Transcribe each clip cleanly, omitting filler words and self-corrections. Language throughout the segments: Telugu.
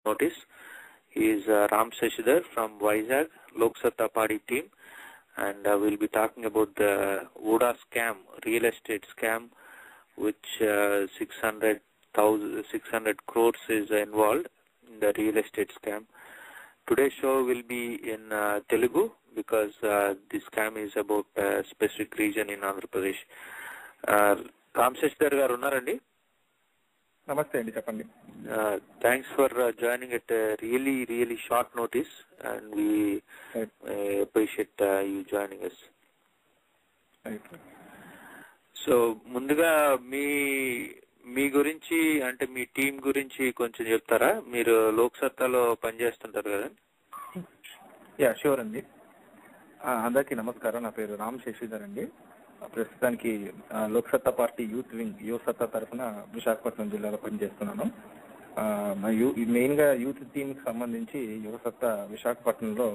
notice. He is Ram Shashidhar from Vizag, Lok Satta Party team, and we'll be talking about the Voda scam, real estate scam, which 600 crores is involved in the real estate scam. Today's show will be in Telugu because this scam is about a specific region in Andhra Pradesh. Ram Shashidhar garu unnarandi? Namaste andi, cheppandi. Thanks for joining at a really short notice, and we appreciate you joining us. So ముందుగా మీ గురించి అంటే మీ టీం గురించి కొంచెం చెప్తారా? మీరు లోక్ సత్తాలో పనిచేస్తుంటారు కదా? యా షూర్ అండి. అందరికీ నమస్కారం. నా పేరు రామ్ శశిధర్ అండి. ప్రస్తుతానికి లోక్ సత్తా పార్టీ యూత్ వింగ్ యువ సత్తా తరఫున విశాఖపట్నం జిల్లాలో పనిచేస్తున్నాను. మెయిన్ గా యూత్ టీమ్ కి సంబంధించి యువ సత్తా విశాఖపట్నంలో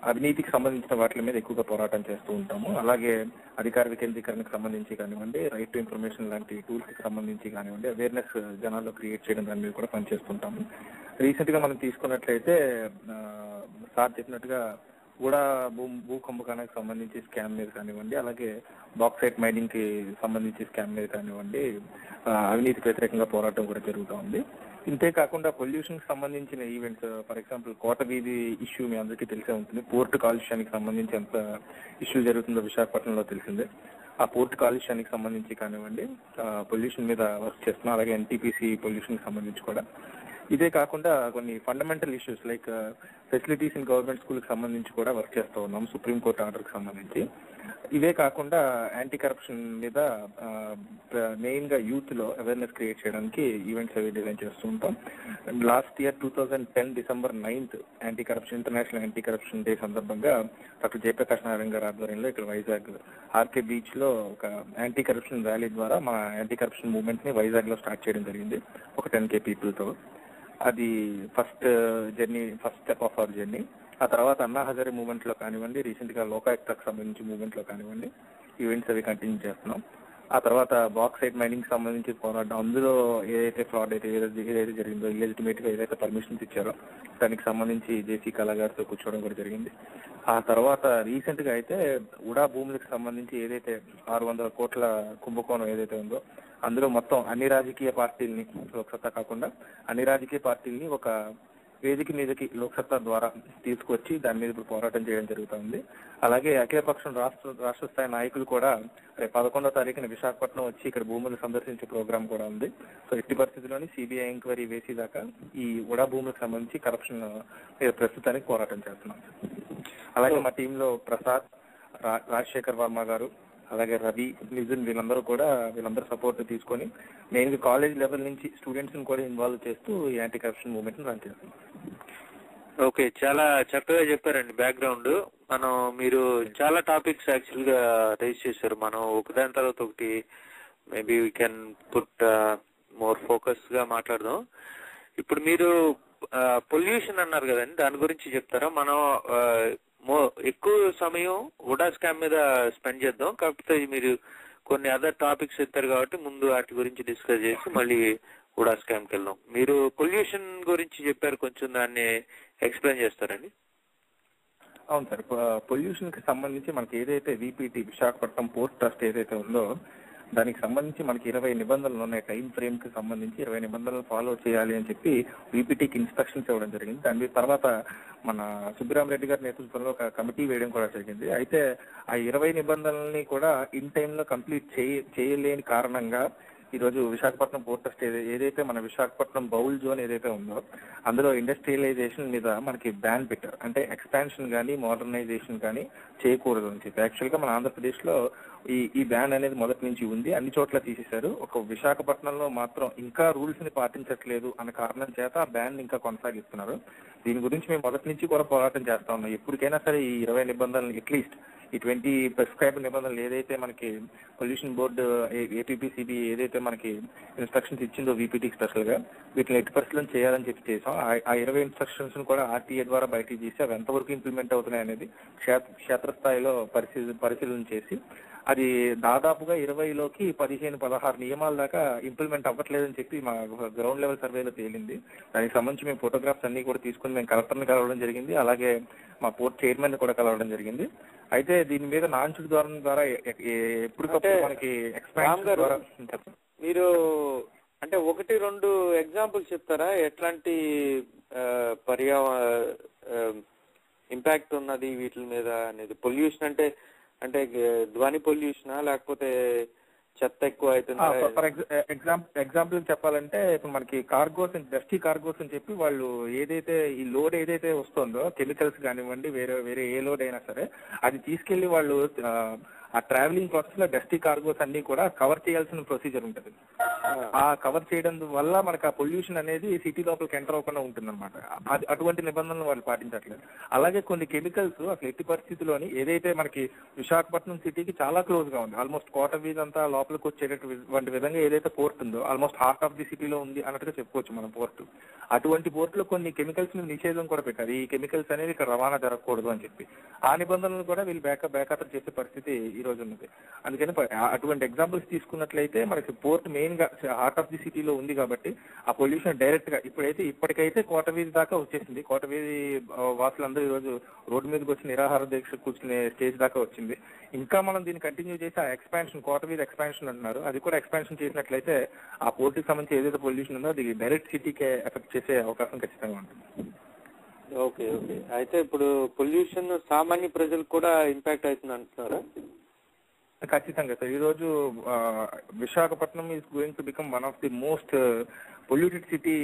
అవినీతికి సంబంధించిన వాటి మీద ఎక్కువగా పోరాటం చేస్తూ ఉంటాము. అలాగే అధికార వికేంద్రీకరణకు సంబంధించి కానివ్వండి, రైట్ టు ఇన్ఫర్మేషన్ లాంటి టూల్స్ కి సంబంధించి కానివ్వండి, అవేర్నెస్ జనాల్లో క్రియేట్ చేయడం దాని మీద కూడా పనిచేస్తుంటాము. రీసెంట్ గా మనం తీసుకున్నట్లయితే సార్ చెప్పినట్టుగా కూడా భూ కుంభకోణానికి సంబంధించి స్కామ్ మీద కానివ్వండి, అలాగే బాక్సైట్ మైనింగ్ కి సంబంధించి స్కామ్ మీద కానివ్వండి, అవినీతికి వ్యతిరేకంగా పోరాటం కూడా జరుగుతూ ఉంది. ఇంతే కాకుండా పొల్యూషన్ కి సంబంధించిన ఈవెంట్స్, ఫర్ ఎగ్జాంపుల్ కోట వీధి ఇష్యూ మీ అందరికీ తెలిసే ఉంటుంది. పోర్టు కాలుష్యానికి సంబంధించి ఎంత ఇష్యూ జరుగుతుందో విశాఖపట్నంలో తెలిసిందే. ఆ పోర్టు కాలుష్యానికి సంబంధించి కానివ్వండి, పొల్యూషన్ మీద వర్క్ చేస్తున్నాం. అలాగే ఎన్టీపీసీ పొల్యూషన్ కి సంబంధించి కూడా. ఇదే కాకుండా కొన్ని fundamental issues like facilities in government school కి సంబంధించి కూడా వర్క్ చేస్తూ ఉన్నాం, సుప్రీంకోర్టు ఆర్డర్ కి సంబంధించి. ఇవే కాకుండా యాంటీ కరప్షన్ మీద మెయిన్ గా యూత్ లో అవేర్నెస్ క్రియేట్ చేయడానికి ఈవెంట్స్ అవి డిజైన్ చేస్తూ ఉంటాం. Last year 2010 December 9th international anti corruption day సందర్భంగా డాక్టర్ జయప్రకాష్ నారాయణ గారి ఆధ్వర్యంలో ఇక్కడ వైజాగ్ ఆర్కే బీచ్ లో ఒక యాంటీ కరప్షన్ ర్యాలీ ద్వారా మా యాంటీ కరప్షన్ మూవ్మెంట్ ని వైజాగ్ లో స్టార్ట్ చేయడం జరిగింది ఒక 10K పీపుల్ తో. అది first step of our journey. ఆ తర్వాత అన్నా హజారే మూవ్మెంట్ లో కానివ్వండి, రీసెంట్ గా లోకాయుక్తకు సంబంధించి మూవ్మెంట్ లో కానివ్వండి, ఈవెంట్స్ అవి కంటిన్యూ చేస్తున్నాం. ఆ తర్వాత బాక్సైట్ మైనింగ్ సంబంధించి పోరాటం, అందులో ఏదైతే ఫ్రాడ్ అయితే ఏదైతే జరిగిందో, ఇల్లెజిటిమేట్ గా ఏదైతే పర్మిషన్స్ ఇచ్చారో దానికి సంబంధించి జేసీ కళా గారితో కూర్చోవడం కూడా జరిగింది. ఆ తర్వాత రీసెంట్ గా అయితే ఉడా భూములకు సంబంధించి ఏదైతే 600 కోట్ల కుంభకోణం ఏదైతే ఉందో, అందులో మొత్తం అన్ని రాజకీయ పార్టీలని, లోక్ సత్తా కాకుండా అన్ని రాజకీయ పార్టీలని ఒక వేదిక మీదకి లోక్ సత్తా ద్వారా తీసుకొచ్చి దాని మీద ఇప్పుడు పోరాటం చేయడం జరుగుతుంది. అలాగే అఖిలపక్షం రాష్ట్ర స్థాయి నాయకులు కూడా రేపు 11వ తారీఖున విశాఖపట్నం వచ్చి ఇక్కడ భూములు సందర్శించే ప్రోగ్రామ్ కూడా ఉంది. సో ఎట్టి పరిస్థితుల్లోని సిబిఐ ఎంక్వైరీ వేసేదాకా ఈ ఉడా భూములకు సంబంధించి కరప్షన్ మీద ప్రస్తుతానికి పోరాటం చేస్తున్నాం. అలాగే మా టీంలో ప్రసాద్, రాజశేఖర్ వర్మ గారు, అలాగే రవి, నిజన్ వీళ్ళందరూ సపోర్ట్ తీసుకొని మెయిన్ గా కాలేజ్ లెవెల్ నుంచి స్టూడెంట్స్ ని కూడా ఇన్వాల్వ్ చేస్తూ ఈ యాంటీ కరప్షన్ మూవ్మెంట్ ని రన్ చేస్తున్నాం. ఓకే, చాలా చక్కగా చెప్పారండి బ్యాక్గ్రౌండ్. మీరు చాలా టాపిక్స్ యాక్చువల్ గా రైజ్ చేశారు. మనం ఒకదాని తర్వాత ఒకటి maybe we can put more focus గా మాట్లాడదాం. ఇప్పుడు మీరు పొల్యూషన్ అన్నారు కదండి, దాని గురించి చెప్తారా? మనం ఎక్కువ సమయం ఉడా స్కామ్ మీద స్పెండ్ చేద్దాం, కాకపోతే మీరు కొన్ని అదర్ టాపిక్స్ ఇస్తారు కాబట్టి ముందు వాటి గురించి డిస్కస్ చేసి మళ్ళీ ఉడా స్కామ్కి వెళ్దాం. మీరు పొల్యూషన్ గురించి చెప్పారు, కొంచెం దాన్ని ఎక్స్ప్లెయిన్ చేస్తారండి? అవును సార్, పొల్యూషన్ కి సంబంధించి మనకి ఏదైతే విపిటి విశాఖపట్నం పోర్ట్ ట్రస్ట్ ఏదైతే ఉందో దానికి సంబంధించి మనకి 20 నిబంధనలు ఉన్నాయి. టైం ఫ్రేమ్ కి సంబంధించి 20 నిబంధనలు ఫాలో చేయాలి అని చెప్పి విపిటికి ఇన్స్ట్రక్షన్స్ ఇవ్వడం జరిగింది. దాని తర్వాత మన సుబ్బరామరెడ్డి గారి నేతృత్వంలో ఒక కమిటీ వేయడం కూడా జరిగింది. అయితే ఆ 20 నిబంధనల్ని కూడా ఇన్ టైమ్ లో కంప్లీట్ చేయలేని కారణంగా ఈ రోజు విశాఖపట్నం పోర్ట్ ట్రస్ట్ ఏదైతే మన విశాఖపట్నం బౌల్ జోన్ ఏదైతే ఉందో అందులో ఇండస్ట్రియలైజేషన్ మీద మనకి బ్యాన్ పెట్టారు. అంటే ఎక్స్పాన్షన్ కానీ మోడర్నైజేషన్ కానీ చేయకూడదు అని చెప్పి. యాక్చువల్ గా మన ఆంధ్రప్రదేశ్ లో ఈ బ్యాన్ అనేది మొదటి నుంచి ఉంది, అన్ని చోట్ల తీసేశారు. ఒక విశాఖపట్నంలో మాత్రం ఇంకా రూల్స్ ని పాటించట్లేదు అన్న కారణం చేత ఆ బ్యాన్ ఇంకా కొనసాగిస్తున్నారు. దీని గురించి మేము మొదటి నుంచి కూడా పోరాటం చేస్తా ఉన్నాం. ఎప్పటికైనా సరే ఈ 20 నిబంధనలు అట్లీస్ట్ ఈ 20 ప్రిస్క్రైబ్ నిబంధనలు ఏదైతే మనకి పొల్యూషన్ బోర్డు ఏపీపీసీబీ ఏదైతే మనకి ఇన్స్ట్రక్షన్స్ ఇచ్చిందో వీపీటీ స్పెషల్ గా వీటిని ఎట్టి పరిస్థితులను చేయాలని చెప్పి చేసాం. ఆ 20 ఇన్స్ట్రక్షన్స్ కూడా ఆర్టీఏ ద్వారా బయటికి తీసి అవి ఎంతవరకు ఇంప్లిమెంట్ అవుతున్నాయి అనేది క్షేత్రస్థాయిలో పరిశీలన చేసి అది దాదాపుగా 20లోకి 15-16 నియమాల దాకా ఇంప్లిమెంట్ అవ్వట్లేదని చెప్పి మా గ్రౌండ్ లెవెల్ సర్వేలో తేలింది. దానికి సంబంధించి మేము ఫోటోగ్రాఫ్స్ అన్ని కూడా తీసుకుని మేము కలెక్టర్ని కలవడం జరిగింది, అలాగే మా పోర్ట్ చైర్మన్ కూడా కలవడం జరిగింది. అయితే దీని మీద నాన్సుడ్ ద్వారా ఎప్పటికప్పుడు మనకి ఎక్స్పాండ్ ద్వారా మీరు అంటే 1-2 ఎగ్జాంపుల్స్ చెప్తారా ఎట్లాంటి ఇంపాక్ట్ ఉన్నది వీటి మీద అనేది? పొల్యూషన్ అంటే ధ్వని పొల్యూషనా లేకపోతే చెత్త ఎక్కువ అవుతుందా? ఫర్ ఎగ్జాంపుల్ చెప్పాలంటే ఇప్పుడు మనకి కార్గోస్ డస్టీ కార్గోస్ అని చెప్పి వాళ్ళు ఏదైతే ఈ లోడ్ ఏదైతే వస్తుందో కెమికల్స్ కానివ్వండి వేరే ఏ లోడ్ అయినా సరే అది తీసుకెళ్లి వాళ్ళు ఆ ట్రావెలింగ్ ప్రాసెస్ లో డస్టీ కార్గోస్ అన్ని కూడా కవర్ చేయాల్సిన ప్రొసీజర్ ఉంటుంది. ఆ కవర్ చేయడం వల్ల మనకు ఆ పొల్యూషన్ అనేది సిటీ లోపలికి ఎంటర్ అవ్వకుండా ఉంటుంది అనమాట. అటువంటి నిబంధనలు వాళ్ళు పాటించట్లేదు. అలాగే కొన్ని కెమికల్స్ అసలు ఎట్టి పరిస్థితుల్లోని ఏదైతే మనకి విశాఖపట్నం సిటీకి చాలా క్లోజ్ గా ఉంది, ఆల్మోస్ట్ కోట వీధి అంతా లోపలికి వచ్చేటటువంటి విధంగా ఏదైతే పోర్ట్ ఉందో ఆల్మోస్ట్ హార్ట్ ఆఫ్ ది సిటీలో ఉంది అన్నట్టుగా చెప్పుకోవచ్చు మనం పోర్టు. అటువంటి పోర్టులో కొన్ని కెమికల్స్ మీద నిషేధం కూడా పెట్టారు. ఈ కెమికల్స్ అనేది ఇక్కడ రవాణా జరగకూడదు అని చెప్పి ఆ నిబంధనలు కూడా వీళ్ళు బ్యాకప్ చేసే పరిస్థితి ఈ రోజు ఉన్నది. అందుకని అటువంటి ఎగ్జాంపుల్స్ తీసుకున్నట్లయితే మనకి పోర్ట్ మెయిన్ గా హార్ట్ ఆఫ్ ది సిటీలో ఉంది కాబట్టి ఆ పొల్యూషన్ డైరెక్ట్ గా ఇప్పటికైతే కోట వీధి దాకా వచ్చేసింది. కోట వీధి వాసులందరూ ఈ రోజు రోడ్డు మీదకి వచ్చి నిరాహార దీక్ష కూర్చునే స్టేజ్ దాకా వచ్చింది. ఇంకా మనం దీన్ని కంటిన్యూ చేసి ఆ ఎక్స్పాన్షన్ కోట వీధి ఎక్స్పాన్షన్ అంటున్నారు, అది కూడా ఎక్స్పాన్షన్ చేసినట్లయితే ఆ పోర్ట్ కి సంబంధించి ఏదైతే పొల్యూషన్ ఉందో అది డైరెక్ట్ సిటీకే ఎఫెక్ట్ చేసే అవకాశం ఖచ్చితంగా ఉంటుంది. ఓకే. అయితే ఇప్పుడు పొల్యూషన్ సామాన్య ప్రజలకు కూడా ఇంపాక్ట్ అవుతుంది అంటున్నారా? ఖచ్చితంగా సార్. ఈ రోజు Visakhapatnam is going to become one of the most polluted city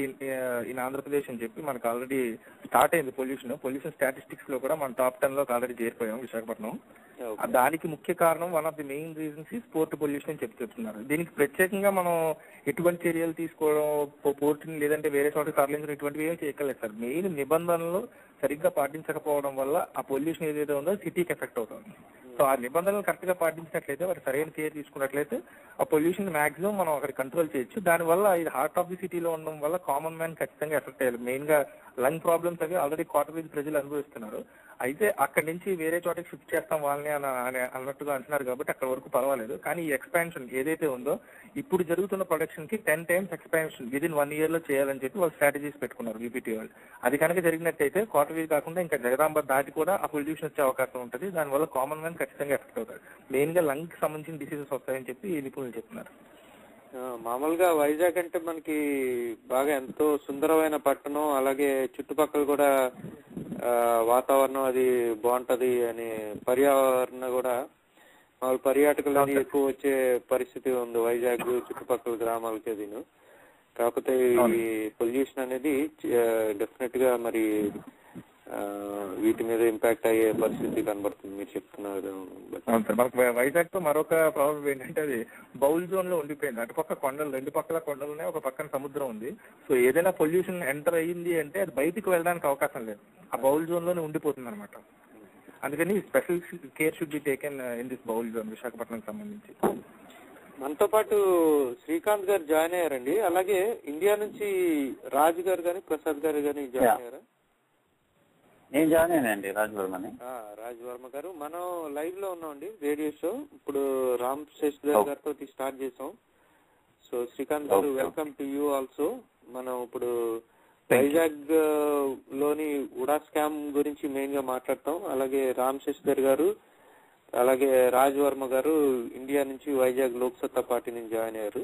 in Andhra Pradesh అని చెప్పి మనకు ఆల్రెడీ స్టార్ట్ అయింది. పొల్యూషన్ స్టాటిస్టిక్స్ లో కూడా మన టాప్ 10 లోకి ఆల్రెడీ చేరిపోయాం విశాఖపట్నం. దానికి ముఖ్య కారణం one of the main reasons ఈ పోర్ట్ పొల్యూషన్ అని చెప్తున్నారు. దీనికి ప్రత్యేకంగా మనం ఎటువంటి చర్యలు తీసుకోవడం, పోర్టుని లేదంటే వేరే చోట తరలించడం ఇటువంటివి ఏం చేయగలేదు సార్. మెయిన్ నిబంధనలు సరిగ్గా పాటించకపోవడం వల్ల ఆ పొల్యూషన్ ఏదైతే ఉందో సిటీకి ఎఫెక్ట్ అవుతుంది. సో ఆ నిబంధనలు కరెక్ట్ గా పాటించినట్లయితే వారు సరైన కేర్ తీసుకున్నట్లయితే ఆ పొల్యూషన్ మాక్సిమం మనం అక్కడ కంట్రోల్ చేయొచ్చు. దానివల్ల ఇది హార్ట్ ఆఫ్ ది సిటీలో ఉండడం వల్ల కామన్ మ్యాన్ ఖచ్చితంగా ఎఫెక్ట్ అయ్యారు. మెయిన్ గా లంగ్ ప్రాబ్లమ్స్ అవి ఆల్రెడీ కోట వీధి ప్రజలు అనుభవిస్తున్నారు. అయితే అక్కడి నుంచి వేరే చోటకి షిఫ్ట్ చేస్తాం వాళ్ళని అన్నట్టుగా అంటున్నారు కాబట్టి అక్కడ వరకు పర్వాలేదు. కానీ ఈ ఎక్స్పాన్షన్ ఏదైతే ఉందో ఇప్పుడు జరుగుతున్న ప్రొడక్షన్ కి 10 times ఎక్స్పాన్షన్ విదిన్ 1 year లో చేయాలని చెప్పి వాళ్ళు స్ట్రాటజీస్ పెట్టుకున్నారు వీపీటీ వాళ్ళు. అది కనుక జరిగినట్టయితే కోట వీధి కాకుండా ఇంకా జగదాంబ దాటి కూడా ఆ పొల్యూషన్ వచ్చే అవకాశం ఉంటుంది. దానివల్ల కామన్ మ్యాన్ ఖచ్చితంగా ఎఫెక్ట్ అవుతారు. మెయిన్ గా లంగ్ కి సంబంధించిన డిసీజెస్ వస్తాయని చెప్పి నిపుణులు చెప్తున్నారు. మామూలుగా వైజాగ్ అంటే మనకి బాగా ఎంతో సుందరమైన పట్టణం, అలాగే చుట్టుపక్కల కూడా వాతావరణం అది బాగుంటది అని పర్యావరణ కూడా పర్యాటకులు అది ఎక్కువ వచ్చే పరిస్థితి ఉంది వైజాగ్ చుట్టుపక్కల గ్రామాలకి. దీని కాకపోతే ఈ పొల్యూషన్ అనేది డెఫినెట్ గా మరి వీటి మీద ఇంపాక్ట్ అయ్యే పరిస్థితి కనబడుతుంది మీరు చెప్తున్నారు. అవును సార్. మనకు వైజాగ్ తో మరొక ప్రాబ్లం ఏంటంటే అది బౌల్ జోన్ లో ఉండిపోయింది. అటుపక్క కొండలు, 2 పక్కల కొండలు ఉన్నాయి, ఒక పక్కన సముద్రం ఉంది. సో ఏదైనా పొల్యూషన్ ఎంటర్ అయ్యింది అంటే అది బయటికి వెళ్ళడానికి అవకాశం లేదు, ఆ బౌల్ జోన్ లోనే ఉండిపోతుంది అనమాట. అందుకని special care should be taken in this bowl zone Visakhapatnam సంబంధించి. మనతో పాటు శ్రీకాంత్ గారు జాయిన్ అయ్యారండి. అలాగే ఇండియా నుంచి రాజు గారు గాని ప్రసాద్ గారు గాని జాయిన్ అయ్యారా? నేను జాయిన్ అయ్యానండి, రాజ్ వర్మ గారు. మనం లైవ్ లో ఉన్నామండి రేడియో షో. ఇప్పుడు రామ్ శేష్ గారితో స్టార్ట్ చేసాం. సో శ్రీకాంత్ గారు, వెల్కమ్ టు యూ ఆల్సో. మనం ఇప్పుడు వైజాగ్ లోని ఉడా స్కామ్ గురించి మెయిన్ గా మాట్లాడతాం. అలాగే రామ్ శేష్ గారు అలాగే రాజ్ వర్మ గారు ఇండియా నుంచి వైజాగ్ లోక్సత్తా పార్టీ నుంచి జాయిన్ అయ్యారు.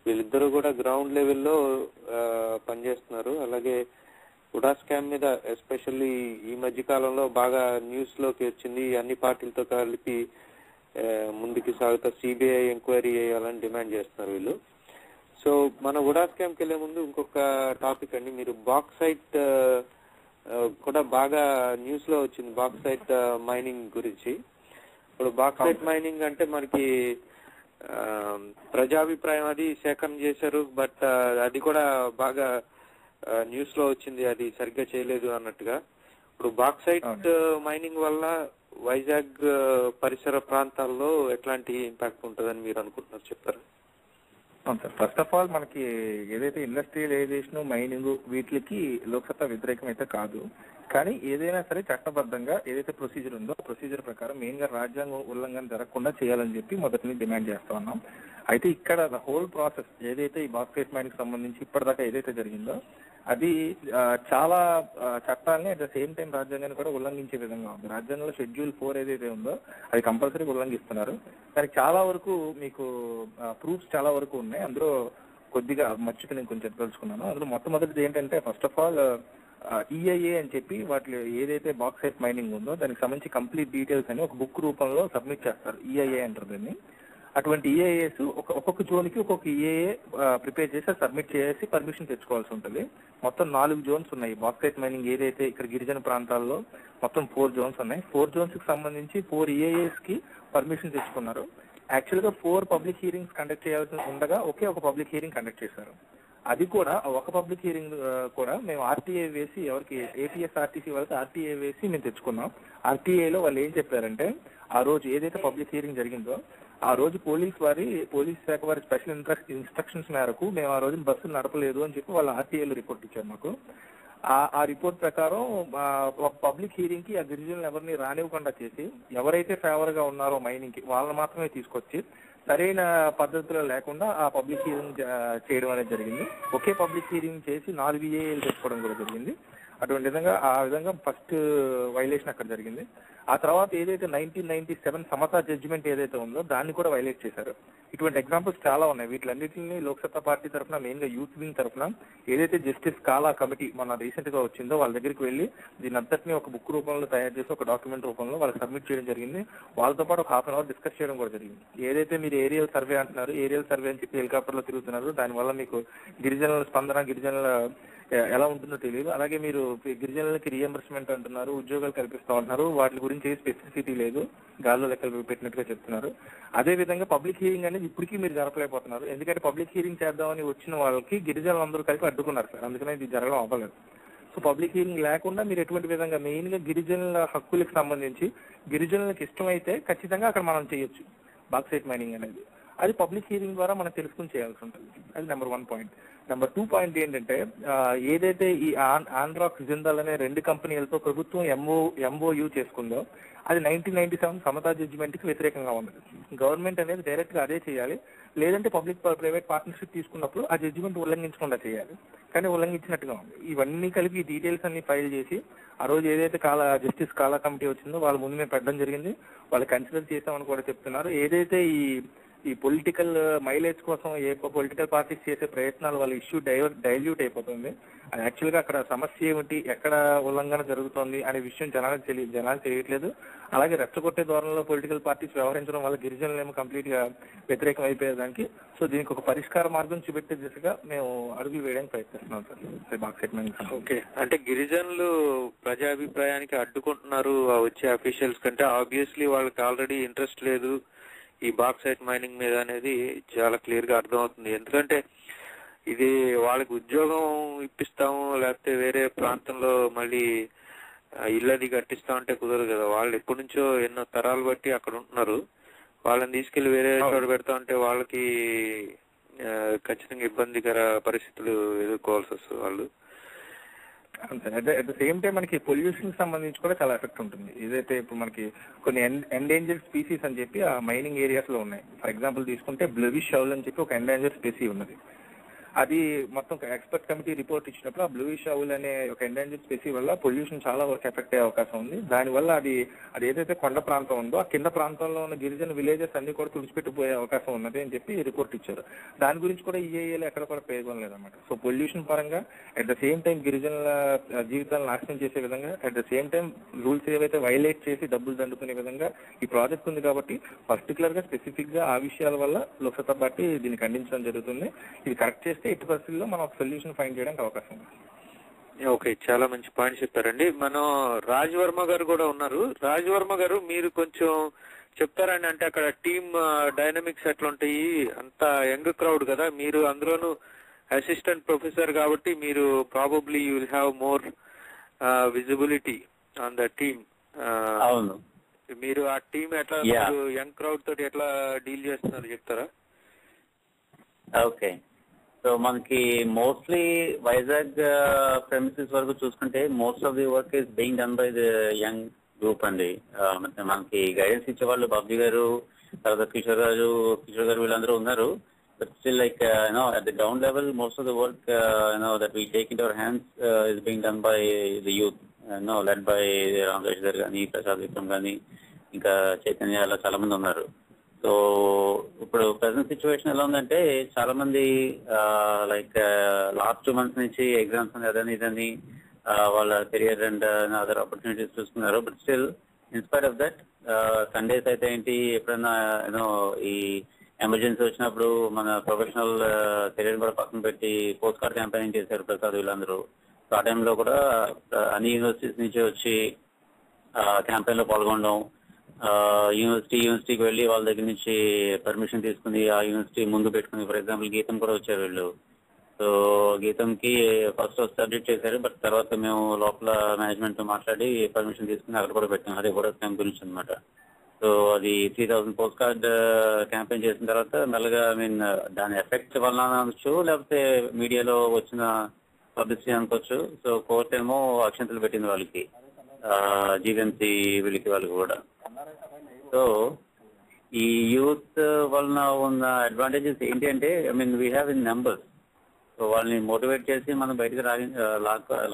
వీళ్ళిద్దరూ కూడా గ్రౌండ్ లెవెల్లో పనిచేస్తున్నారు. అలాగే ఉడా స్కామ్ మీద ఎస్పెషల్లీ ఈ మధ్య కాలంలో బాగా న్యూస్ లోకి వచ్చింది. అన్ని పార్టీలతో కలిపి ముందుకు సాగుతా సిబిఐ ఎంక్వైరీ చేయాలని డిమాండ్ చేస్తున్నారు వీళ్ళు. సో మన ఉడా స్కామ్ కి వెళ్లే ముందు ఇంకొక టాపిక్ అండి. మీరు బాక్సైట్ కూడా బాగా న్యూస్ లో వచ్చింది, బాక్సైట్ మైనింగ్ గురించి. ఇప్పుడు బాక్సైట్ మైనింగ్ అంటే మనకి ప్రజాభిప్రాయం అది సేకరణ చేశారు, బట్ అది కూడా బాగా న్యూస్ లో వచ్చింది అది సరిగ్గా చేయలేదు అన్నట్టుగా. ఇప్పుడు బాక్సైట్ మైనింగ్ వల్ల వైజాగ్ పరిసర ప్రాంతాల్లో ఎట్లాంటి ఇంపాక్ట్ ఉంటుందని మీరు అనుకుంటున్నారు, చెప్తారు? అవును సార్. ఫస్ట్ ఆఫ్ ఆల్ మనకి ఏదైతే ఇండస్ట్రియలైజేషన్ మైనింగ్ వీటికి లోక్సత్తా వ్యతిరేకం అయితే కాదు. కానీ ఏదైనా సరే చట్టబద్ధంగా ఏదైతే ప్రొసీజర్ ఉందో ఆ ప్రొసీజర్ ప్రకారం మెయిన్ గా రాజ్యాంగ ఉల్లంఘన జరగకుండా చేయాలని చెప్పి మొదటి డిమాండ్ చేస్తా ఉన్నాం. అయితే ఇక్కడ హోల్ ప్రాసెస్ ఏదైతే ఈ బాక్సైట్ మైనింగ్ సంబంధించి ఇప్పటిదాకా ఏదైతే జరిగిందో అది చాలా చట్టాలని అట్ ద సేమ్ టైం రాజ్యాంగాన్ని కూడా ఉల్లంఘించే విధంగా ఉంది. రాజ్యాంగంలో షెడ్యూల్ 4 ఏదైతే ఉందో అది కంపల్సరీ ఉల్లంఘిస్తున్నారు. దానికి చాలా వరకు మీకు ప్రూఫ్స్ చాలా వరకు ఉన్నాయి. అందులో కొద్దిగా మర్చిపోయి నేను కొంచెం తెలుసుకున్నాను. అందులో మొట్టమొదటిది ఏంటంటే ఫస్ట్ ఆఫ్ ఆల్ ఈఐఏ అని చెప్పి వాటి ఏదైతే బాక్సైట్ మైనింగ్ ఉందో దానికి సంబంధించి కంప్లీట్ డీటెయిల్స్ అని ఒక బుక్ రూపంలో సబ్మిట్ చేస్తారు. ఈఐఏ అంటారు దీన్ని. అటువంటి ఈఐఏస్ ఒక్కొక్క జోన్కి ఒక్కొక్క ఈఐఏ ప్రిపేర్ చేసి సబ్మిట్ చేసి పర్మిషన్ తెచ్చుకోవాల్సి ఉంటుంది. మొత్తం 4 జోన్స్ ఉన్నాయి. బాక్సైట్ మైనింగ్ ఏదైతే ఇక్కడ గిరిజన ప్రాంతాల్లో మొత్తం 4 జోన్స్ ఉన్నాయి. 4 జోన్స్ కి సంబంధించి 4 ఈఐఏస్ కి పర్మిషన్ తెచ్చుకున్నారు. యాక్చువల్ గా 4 పబ్లిక్ హీరింగ్స్ కండక్ట్ చేయాల్సి ఉండగా ఒకే ఒక పబ్లిక్ హీరింగ్ కండక్ట్ చేశారు. అది కూడా ఒక పబ్లిక్ హీరింగ్ కూడా మేము ఆర్టీఏ వేసి ఎవరికి ఏపీఎస్ఆర్టీసీ వాళ్ళకి ఆర్టీఏ వేసి మేము తెచ్చుకున్నాం. ఆర్టీఏలో వాళ్ళు ఏం చెప్పారంటే ఆ రోజు ఏదైతే పబ్లిక్ హీరింగ్ జరిగిందో ఆ రోజు పోలీస్ శాఖ వారి స్పెషల్ ఇన్స్ట్రక్షన్స్ మేరకు మేము ఆ రోజు బస్సులు నడపలేదు అని చెప్పి వాళ్ళ ఆర్టీఏలో రిపోర్ట్ ఇచ్చారు మాకు. ఆ రిపోర్ట్ ప్రకారం ఒక పబ్లిక్ హీరింగ్ కి ఆ గిరిజనులు ఎవరిని రానివ్వకుండా చేసి ఎవరైతే ఫేవర్ గా ఉన్నారో మైనింగ్ కి వాళ్ళని మాత్రమే తీసుకొచ్చి సరైన పద్ధతిలో లేకుండా ఆ పబ్లిక్ హీరింగ్ చేయడం అనేది జరిగింది. ఒకే పబ్లిక్ హీరింగ్ చేసి 4 ఈఏలు తెచ్చుకోవడం కూడా జరిగింది. అటువంటి విధంగా ఆ విధంగా ఫస్ట్ వైలేషన్ అక్కడ జరిగింది. ఆ తర్వాత ఏదైతే 1997 సమతా జడ్జిమెంట్ ఏదైతే ఉందో దాన్ని కూడా వైలేట్ చేశారు. ఇటువంటి ఎగ్జాంపుల్స్ చాలా ఉన్నాయి. వీటిలన్నింటినీ లోక్సత్తా పార్టీ తరఫున మెయిన్ గా యూత్ వింగ్ తరఫున ఏదైతే జస్టిస్ కాలా కమిటీ మన రీసెంట్ గా వచ్చిందో వాళ్ళ దగ్గరికి వెళ్లి దీని అంతటినీ ఒక బుక్ రూపంలో తయారు చేసి ఒక డాక్యుమెంట్ రూపంలో వాళ్ళకి సబ్మిట్ చేయడం జరిగింది. వాళ్ళతో పాటు ఒక హాఫ్ అన్ అవర్ డిస్కస్ చేయడం కూడా జరిగింది. ఏదైతే మీరు ఏరియల్ సర్వే అంటున్నారు, ఏరియల్ సర్వే అని చెప్పి హెలికాప్టర్ లో తిరుగుతున్నారు, దానివల్ల మీకు గిరిజనుల స్పందన గిరిజనుల ఎలా ఉంటుందో తెలియదు. అలాగే మీరు గిరిజనులకి రీఎంబర్స్మెంట్ అంటున్నారు, ఉద్యోగాలు కల్పిస్తా ఉంటున్నారు, వాటి గురించి స్పెసిఫిసిటీ లేదు, గాల్లో లెక్కలు పెట్టినట్టుగా చెప్తున్నారు. అదే విధంగా పబ్లిక్ హీరింగ్ అనేది ఇప్పటికీ మీరు జరపలేకపోతున్నారు. ఎందుకంటే పబ్లిక్ హీరింగ్ చేద్దామని వచ్చిన వాళ్ళకి గిరిజనులందరూ కలిపి అడ్డుకున్నారు సార్. అందుకనే ఇది జరగడం అవ్వలేదు. సో పబ్లిక్ హీరింగ్ లేకుండా మీరు ఎటువంటి విధంగా మెయిన్ గా గిరిజనుల హక్కులకు సంబంధించి గిరిజనులకు ఇష్టమైతే ఖచ్చితంగా అక్కడ మనం చేయొచ్చు బాక్సైట్ మైనింగ్ అనేది. అది పబ్లిక్ హీరింగ్ ద్వారా మనం తెలుసుకుని చేయాల్సి ఉంటుంది. అది నెంబర్ 1 పాయింట్. నెంబర్ 2 పాయింట్ ఏంటంటే ఏదైతే ఈ ఆంధ్రాక్స్ జిందాల్ అనే 2 కంపెనీలతో ప్రభుత్వం ఎంఓయూ చేసుకుందో అది 1997 సమతా జడ్జిమెంట్ కి వ్యతిరేకంగా ఉన్నది. గవర్నమెంట్ అనేది డైరెక్ట్ గా అదే చేయాలి, లేదంటే పబ్లిక్ ప్రైవేట్ పార్ట్నర్షిప్ తీసుకున్నప్పుడు ఆ జడ్జిమెంట్ ఉల్లంఘించకుండా చేయాలి. కానీ ఉల్లంఘించినట్టుగా ఉంది. ఇవన్నీ కలిపి ఈ డీటెయిల్స్ అన్ని ఫైల్ చేసి ఆ రోజు ఏదైతే జస్టిస్ కాలా కమిటీ వచ్చిందో వాళ్ళ ముందు మేము పెట్టడం జరిగింది. వాళ్ళు కన్సిడర్ చేసామని కూడా చెప్తున్నారు. ఏదైతే ఈ పొలిటికల్ మైలేజ్ కోసం ఏ పొలిటికల్ పార్టీస్ చేసే ప్రయత్నాలు వాళ్ళ ఇష్యూ డైల్యూట్ అయిపోతుంది. అది యాక్చువల్ గా అక్కడ సమస్య ఏమిటి, ఎక్కడ ఉల్లంఘన జరుగుతోంది అనే విషయం జనాలకు తెలియట్లేదు. అలాగే రెచ్చగొట్టే ధోరణిలో పొలిటికల్ పార్టీస్ వ్యవహరించడం వల్ల గిరిజనులేమో కంప్లీట్ గా వ్యతిరేకం అయిపోయేదానికి. సో దీనికి ఒక పరిష్కార మార్గం చూపెట్టే దిశగా మేము అడుగులు వేయడానికి ప్రయత్నిస్తున్నాం సార్ బాక్సైట్ మైనింగ్. ఓకే, అంటే గిరిజనులు ప్రజాభిప్రాయానికి అడ్డుకుంటున్నారు వచ్చే అఫీషియల్స్ కంటే. ఆబ్వియస్లీ వాళ్ళకి ఆల్రెడీ ఇంట్రెస్ట్ లేదు ఈ బాక్సైట్ మైనింగ్ మీద అనేది చాలా క్లియర్ గా అర్థమవుతుంది. ఎందుకంటే ఇది వాళ్ళకి ఉద్యోగం ఇప్పిస్తాము లేకపోతే వేరే ప్రాంతంలో మళ్ళీ ఇళ్ళది కట్టిస్తామంటే కుదరదు కదా. వాళ్ళు ఎప్పటి నుంచో ఎన్నో తరాలు బట్టి అక్కడ ఉంటున్నారు. వాళ్ళని తీసుకెళ్లి వేరే చోట పెడతా ఉంటే వాళ్ళకి ఖచ్చితంగా ఇబ్బందికర పరిస్థితులు ఎదుర్కోవాల్సి వస్తుంది వాళ్ళు. అట్ ద సేమ్ టైం మనకి పొల్యూషన్ సంబంధించి కూడా చాలా ఎఫెక్ట్ ఉంటుంది. ఏదైతే ఇప్పుడు మనకి కొన్ని ఎండేంజర్డ్ స్పీసీస్ అని చెప్పి ఆ మైనింగ్ ఏరియాస్ లో ఉన్నాయి. ఫర్ ఎగ్జాంపుల్ తీసుకుంటే బ్లూయిష్ షౌల్ అని చెప్పి ఒక ఎండేంజర్డ్ స్పీసీ ఉన్నది. అది మొత్తం ఎక్స్పర్ట్ కమిటీ రిపోర్ట్ ఇచ్చినప్పుడు ఆ బ్లూయిష్ షౌల్ అనే ఒక ఎండేంజర్డ్ స్పీసీ వల్ల పొల్యూషన్ చాలా వరకు ఎఫెక్ట్ అయ్యే అవకాశం ఉంది. దానివల్ల అది ఏదైతే కొండ ప్రాంతం ఉందో ఆ కింద ప్రాంతంలో ఉన్న గిరిజన విలేజెస్ అన్ని కూడా తుడిచిపెట్టిపోయే అవకాశం ఉన్నది అని చెప్పి రిపోర్ట్ ఇచ్చారు. దాని గురించి కూడా ఈఏఏలు ఎక్కడ కూడా పేర్కొనలేదన్నమాట. సో పొల్యూషన్ పరంగా అట్ ద సేమ్ టైం గిరిజనుల జీవితాలను నాశనం చేసే విధంగా at the same time rules ఏవైతే వైలేట్ చేసి డబ్బులు దండుకునే విధంగా ఈ ప్రాజెక్ట్ ఉంది. కాబట్టి పర్టికులర్ గా స్పెసిఫిక్ గా ఆ విషయాల వల్ల లోక్సత్తా పార్టీ దీన్ని ఖండించడం జరుగుతుంది. ఇది కరెక్ట్ చేస్తే ఎట్టి పరిస్థితుల్లో మనం ఒక సొల్యూషన్ ఫైండ్ చేయడానికి అవకాశం ఉంది. ఓకే, చాలా మంచి పాయింట్ చెప్పారండి. మనం రాజ్ వర్మ గారు కూడా ఉన్నారు. రాజ్ వర్మ గారు మీరు కొంచెం చెప్తారండి, అంటే అక్కడ టీమ్ డైనమిక్స్ ఎట్లా ఉంటాయి, అంత యంగ్ క్రౌడ్ కదా, మీరు అందులోనూ అసిస్టెంట్ ప్రొఫెసర్ కాబట్టి మీరు probably you will have more visibility on the team. అవును. మీరు ఆ టీమ్ ఎట్లా, మీరు యంగ్ క్రౌడ్ తోటి ఎట్లా డీల్ చేస్తున్నారు చెప్తారా? ఓకే. సో మనకి మోస్ట్లీ వైజాగ్ ప్రెమిసెస్ వరకు చూసుకుంటే most of the work is being done by the young group అండి. మనకి గైడెన్స్ ఇచ్చేవాళ్ళు బాబ్జీ గారు, తర్వాత కిషోర్ గారు వీళ్ళందరూ ఉన్నారు. But still like at the ground level most of the work that we take into our hands is being done by the youth, led by Ramesh గారు కానీ, ప్రసాద్ విక్రమ్ కానీ, ఇంకా చైతన్య, అలా చాలా మంది ఉన్నారు. సో ఇప్పుడు ప్రెసెంట్ సిచ్యువేషన్ ఎలా ఉందంటే చాలా మంది లైక్ లాస్ట్ 2 months నుంచి ఎగ్జామ్స్ అని అదని ఇదని వాళ్ళ కెరియర్ అండ్ అదర్ ఆపర్చునిటీస్ చూస్తున్నారు. But still inspire of that Sundays అయితే ఏంటి, ఎప్పుడైనా ఈ ఎమర్జెన్సీ వచ్చినప్పుడు మన ప్రొఫెషనల్ కెరీర్ కూడా పక్కన పెట్టి పోస్ట్ కార్డ్ క్యాంపెయినింగ్ చేశారు ప్రసాద్ వీళ్ళందరూ. సో ఆ టైంలో కూడా అన్ని యూనివర్సిటీస్ నుంచి వచ్చి క్యాంపెయిన్ లో పాల్గొనడం, యూనివర్సిటీకి వెళ్ళి వాళ్ళ దగ్గర నుంచి పర్మిషన్ తీసుకుని ఆ యూనివర్సిటీ ముందు పెట్టుకుని, ఫర్ ఎగ్జాంపుల్ గీతం కూడా వచ్చారు వీళ్ళు. సో గీతంకి ఫస్ట్ సబ్జెక్ట్ చేశారు, బట్ తర్వాత మేము లోపల మేనేజ్మెంట్ తో మాట్లాడి పర్మిషన్ తీసుకుని అక్కడ కూడా పెట్టాం. అదే కూడా క్యాంప్ గురించి అనమాట. సో అది 3000 పోస్ట్ కార్డ్ క్యాంపెయిన్ చేసిన తర్వాత మెల్లగా దాని ఎఫెక్ట్ వల్ల అనొచ్చు, లేకపోతే మీడియాలో వచ్చిన పబ్లిసిటీ అనుకోవచ్చు. సో కోర్ట్ ఏమో అక్షంతలు పెట్టింది వాళ్ళకి, జీవీఎంసీ వీళ్ళకి వాళ్ళకి కూడా. సో ఈ యూత్ వలన ఉన్న అడ్వాంటేజెస్ ఏంటి అంటే we have in numbers. So వాళ్ళని మోటివేట్ చేసి మనం బయటకు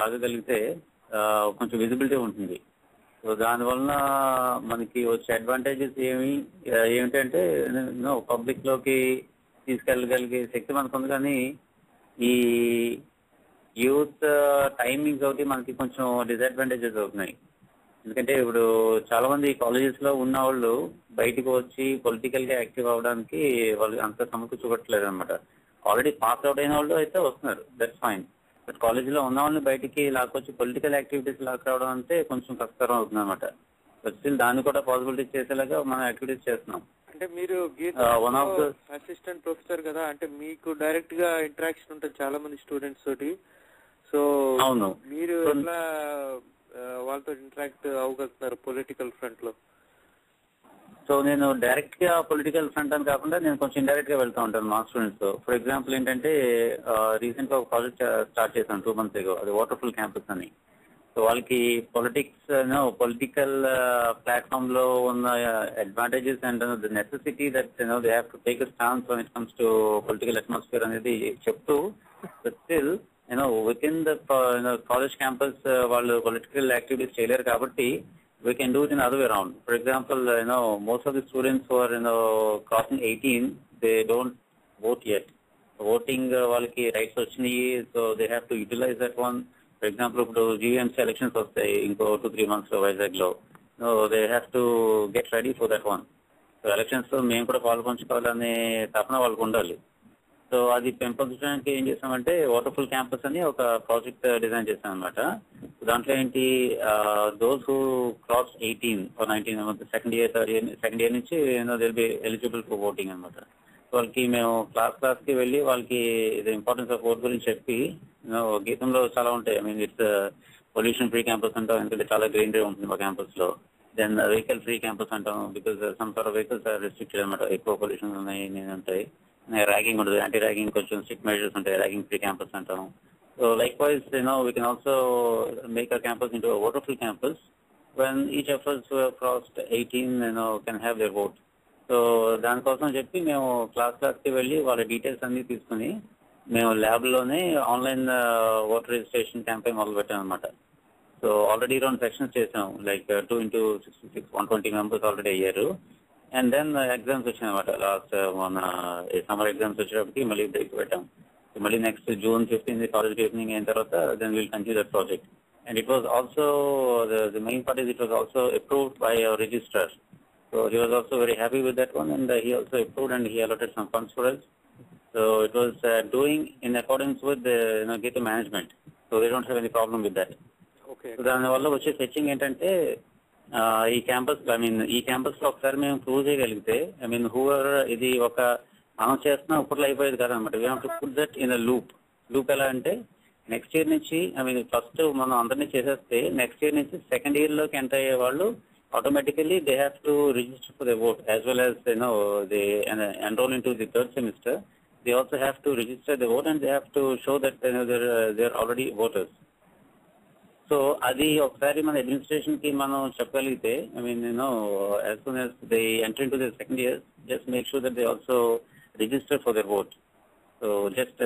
లాగగలిగితే కొంచెం విజిబిలిటీ ఉంటుంది. సో దానివలన మనకి వచ్చే అడ్వాంటేజెస్ ఏమిటంటే పబ్లిక్ లోకి తీసుకెళ్ళగలిగే శక్తి మనకు ఉంది. కానీ ఈ యూత్ టైమింగ్స్ ఒకటి మనకి కొంచెం డిసడ్వాంటేజెస్ అవుతున్నాయి. ఎందుకంటే ఇప్పుడు చాలా మంది కాలేజెస్ లో ఉన్న వాళ్ళు బయటకు వచ్చి పొలిటికల్ గా యాక్టివ్ అవడానికి వాళ్ళు అంత సమకూర్చోట్లేదు అనమాట. ఆల్రెడీ పాస్ అవుట్ అయిన వాళ్ళు అయితే వస్తున్నారు, దట్స్ ఫైన్. బట్ కాలేజ్ లో ఉన్న వాళ్ళని బయటికి లాక్కొచ్చి పొలిటికల్ యాక్టివిటీస్ లాక్ రావడం అంటే కొంచెం కష్టతరం అవుతుంది అనమాట. స్టిల్ దాన్ని కూడా పాసిబిలిటీ చేసేలాగా మనం యాక్టివిటీస్ చేస్తున్నాం. అంటే మీరు అసిస్టెంట్ ప్రొఫెసర్ కదా, అంటే మీకు డైరెక్ట్ గా ఇంటరాక్షన్ ఉంటుంది చాలా మంది స్టూడెంట్స్ తోటి. సో అవును, మీరు ఎట్లా వాళ్ళతో ఇంటరాక్ట్ అవ్వగలుగుతున్నారు పొలిటికల్ ఫ్రంట్ లో? సో నేను డైరెక్ట్ గా పొలిటికల్ ఫ్రంట్ అని కాకుండా నేను కొంచెం ఇండైరెక్ట్ గా వెళ్తూ ఉంటాను మా స్టూడెంట్స్ తో. ఫర్ ఎగ్జాంపుల్ ఏంటంటే రీసెంట్ గా ఒక ప్రాజెక్ట్ స్టార్ట్ చేశాను 2 months ago, అది వాటర్ఫుల్ క్యాంపస్ అని. సో వాళ్ళకి పొలిటికల్ ప్లాట్ఫామ్ లో ఉన్న advantages and the necessity that they have to take stance when it comes to political atmosphere అనేది చెప్తూ, still with in the college campus వాళ్ళు పొలిటికల్ యాక్టివిటీస్ చేయలేరు కాబట్టి we can do it in other way around. For example, most of the students who are crossing 18, they don't vote yet. Voting వాళ్ళకి రైట్స్ వచ్చినాయి, so they have to utilize that one. For example, ఇప్పుడు GVMC elections వస్తాయి ఇంకో 2-3 months లో వైజాగ్ లో. they have to get ready for that one. So elections లో మేము కూడా పాల్పంచుకోవాలనే తపన వాళ్ళకు ఉండాలి. సో అది పెంపొందించడానికి ఏం చేసామంటే వాటర్ఫుల్ క్యాంపస్ అని ఒక ప్రాజెక్ట్ డిజైన్ చేసాం అనమాట. దాంట్లో ఏంటి, those who cross 18 or 19 second year నుంచి they'll be eligible for voting అనమాట. వాళ్ళకి మేము క్లాస్ కి వెళ్ళి వాళ్ళకి ఇంపార్టెన్స్ ఆఫ్ ఓట్ గురించి చెప్పి, గీతంలో చాలా ఉంటాయి. ఇట్స్ పొల్యూషన్ ఫ్రీ క్యాంపస్ అంటాం, ఎందుకంటే చాలా గ్రీనరీ ఉంటుంది మా క్యాంపస్ లో. దెన్ వెహికల్ ఫ్రీ క్యాంపస్ అంటాం, because some sort vehicles are restricted అనమాట, ఎక్కువ పొల్యూషన్ ఉన్నాయి ఉంటాయి. ర్యాగింగ్ ఉంటుంది, యాంటీ ర్యాగింగ్ కొంచెం స్ట్రిక్ట్ మెజర్స్ ఉంటాయి, ర్యాగింగ్ ఫ్రీ క్యాంపస్ అంటాం. So likewise we can also make our campus into a waterful campus when each of us who have crossed 18 can have their vote. So దానికోసం చెప్పి మేము క్లాస్ కి వెళ్ళి వాళ్ళ డీటెయిల్స్ అన్ని తీసుకుని మేము ల్యాబ్ లోనే ఆన్లైన్ ఓటర్ రిజిస్ట్రేషన్ క్యాంపెయిన్ మొదలు పెట్టాం అనమాట. సో ఆల్రెడీ 2 సెక్షన్స్ చేసాం, లైక్ 2 into 66 120 members ఆల్రెడీ అయ్యారు. అండ్ దెన్ ఎగ్జామ్స్ వచ్చాయి అనమాట. లాస్ట్ మొన్న సమ్మర్ ఎగ్జామ్స్ వచ్చేటప్పటికి మళ్ళీ బ్రేక్ పెట్టాం. మళ్ళీ నెక్స్ట్ June 15 కాలేజ్ ఓపెనింగ్ అయిన తర్వాత then will continue that project. And it was also the main part is it was also approved by our registrar. So he was also very happy with that one, and he also approved and he allotted some funds for us. So it was doing in accordance with Geetha management. So they don't have any problem with that. దానివల్ల వచ్చే ఫెచ్చింగ్ ఏంటంటే ఈ క్యాంపస్ లో ఒకసారి మేము ప్రూవ్ చేయగలిగితే, ఇది ఒక మనం చేస్తున్న ఇప్పట్లో అయిపోయేది కదా అనమాట. We have to put that in a loop ఎలా అంటే నెక్స్ట్ ఇయర్ నుంచి ఫస్ట్ మనం అందరినీ చేసేస్తే నెక్స్ట్ ఇయర్ నుంచి సెకండ్ ఇయర్ లోకి ఎంటర్ అయ్యే వాళ్ళు automatically they have to register for the vote as well as they enroll into the third semester. They also have to register the vote and they have to show that they're already voters. So అది ఒకసారి మన అడ్మినిస్ట్రేషన్ కి మనం చెప్పగలిగితే as soon as they enter into the second year, just make sure that they also register for their vote. So just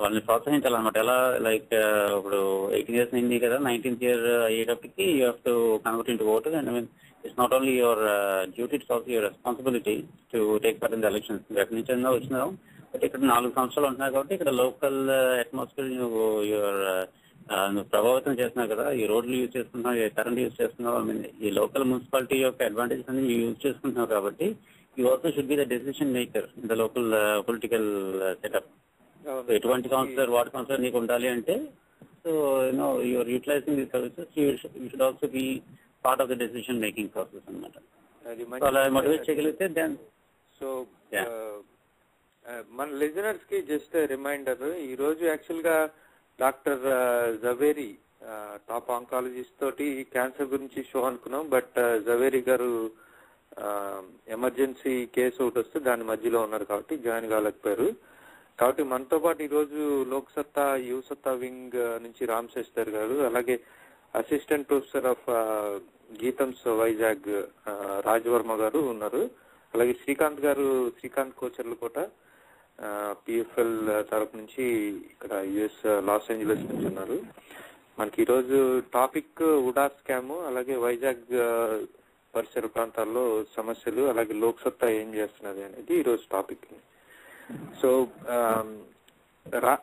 వాళ్ళని ప్రోత్సహించాలన్నమాట. ఎలా లైక్ ఇప్పుడు 18 years అయింది కదా, 19th year అయ్యేటప్పటికి you have to convert into voter. And it's not only your duty, it's also your responsibility to take part in the elections. ఎక్కడి నుంచి అయినా వచ్చినావు, బట్ ఇక్కడ 4 సంవత్సరాలు ఉంటున్నావు కాబట్టి ఇక్కడ లోకల్ అట్మాస్ఫియర్ నువ్వు ప్రభావితం చేస్తున్నావు కదా. ఈ రోడ్లు యూజ్ చేసుకుంటున్నావు, కరెంట్ యూజ్ చేస్తున్నావు, ఈ లోకల్ మున్సిపాలిటీ యొక్క అడ్వాంటేజెస్ అన్ని యూజ్ చేసుకుంటున్నావు కాబట్టి you also should be the decision maker in the local political setup. ఎటువంటి కౌన్సిలర్, వార్డ్ కౌన్సిలర్ నీకు ఉండాలి అంటే, so you're utilising the services, you should also be part of the decision making process అనమాట. అలా మోటివేట్ చేయగలిగితే దెన్. సో మన లిజనర్స్ కి జస్ట్ రిమైండర్, ఈ రోజు యాక్చువల్ గా డాక్టర్ జవేరి టాప్ ఆంకాలజిస్ట్ తోటి క్యాన్సర్ గురించి షో అనుకున్నాం. బట్ జవేరి గారు ఎమర్జెన్సీ కేసు ఒకటి వస్తే దాని మధ్యలో ఉన్నారు కాబట్టి జాయిన్ కాలేకపోయారు. కాబట్టి మనతో పాటు ఈరోజు లోక్సత్తా యువసత్తా వింగ్ నుంచి రామ్ శేషర్ గారు, అలాగే assistant professor of GITAM's Vizag Rajavarma garu ఉన్నారు. అలాగే శ్రీకాంత్ గారు, శ్రీకాంత్ కోచర్లకోట పిఎఫ్ఎల్ తరపు నుంచి ఇక్కడ యుఎస్ లాస్ ఏంజలస్ నుంచి ఉన్నారు. మనకి ఈరోజు టాపిక్ ఉడా స్కామ్, అలాగే వైజాగ్ పరిసర ప్రాంతాల్లో సమస్యలు, అలాగే లోక్సత్తా ఏం చేస్తున్నది అనేది ఈరోజు టాపిక్. సో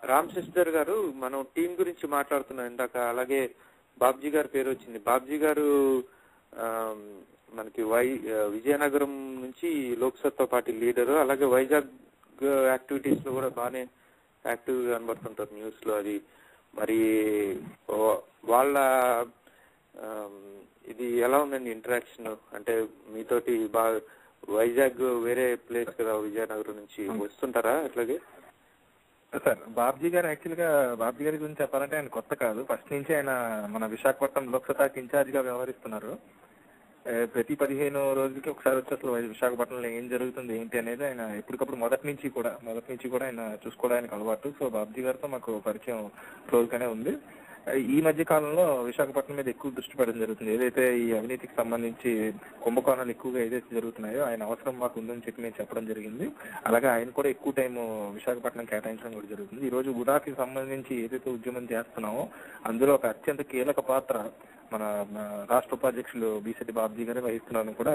రామ్ శశిధర్ గారు, మనం టీం గురించి మాట్లాడుతున్నాం ఇందాక. అలాగే బాబ్జీ గారి పేరు వచ్చింది. బాబ్జీ గారు మనకి విజయనగరం నుంచి లోక్సత్తా పార్టీ లీడరు, అలాగే వైజాగ్ యాక్టివిటీస్ లో కూడా బాగానే యాక్టివ్ గా కనబడుతుంటారు న్యూస్ లో. అది మరి వాళ్ళ ఇది ఎలా ఉందండి ఇంటరాక్షన్? అంటే మీతోటి బాగా, వైజాగ్ వేరే ప్లేస్ కదా విజయనగరం నుంచి, వస్తుంటారా అట్లాగే? సార్ బాబ్జీ గారు బాబ్జీ గారి గురించి చెప్పాలంటే ఆయన కొత్త కాదు. ఫస్ట్ నుంచి ఆయన మన విశాఖపట్నం లోక్సత్తాకి ఇన్ఛార్జ్ గా వ్యవహరిస్తున్నారు. ప్రతి 15 రోజులకి ఒకసారి వచ్చి అసలు విశాఖపట్నంలో ఏం జరుగుతుంది ఏంటి అనేది ఆయన ఎప్పటికప్పుడు మొదటి నుంచి కూడా ఆయన చూసుకోవడానికి అలవాటు. సో బాబ్జీ గారితో మాకు పరిచయం క్లోజ్ గానే ఉంది. ఈ మధ్య కాలంలో విశాఖపట్నం మీద ఎక్కువ దృష్టి పెట్టడం జరుగుతుంది. ఏదైతే ఈ అవినీతికి సంబంధించి కుంభకోణాలు ఎక్కువగా ఏదైతే జరుగుతున్నాయో ఆయన అవసరం మాకు ఉందని చెప్పి నేను చెప్పడం జరిగింది. అలాగే ఆయన కూడా ఎక్కువ టైం విశాఖపట్నం కేటాయించడం కూడా జరుగుతుంది. ఈ రోజు ఉడాకి సంబంధించి ఏదైతే ఉద్యమం చేస్తున్నామో అందులో ఒక అత్యంత కీలక పాత్ర మన రాష్ట్ర ఉపాధ్యక్షులు బీసెట్టి బాబ్జీ గారే వహిస్తున్నారని కూడా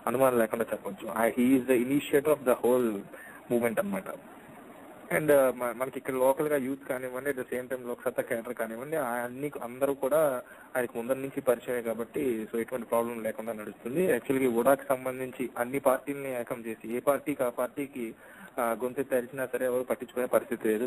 అనుమానం లేకుండా చెప్పొచ్చు. He is the initiator of the whole movement అన్నమాట. అండ్ మనకి ఇక్కడ లోకల్ గా యూత్ కానివ్వండి, at the same time Loksatta cadre కానివ్వండి, అందరూ కూడా ఆయనకు ముందర నుంచి పరిచయమే కాబట్టి సో ఎటువంటి ప్రాబ్లం లేకుండా నడుస్తుంది. యాక్చువల్గా ఉడాకి సంబంధించి అన్ని పార్టీలని ఏకం చేసి ఏ పార్టీకి ఆ పార్టీకి గొంతెత్తి అరిచినా సరే ఎవరు పట్టించుకునే పరిస్థితి లేదు.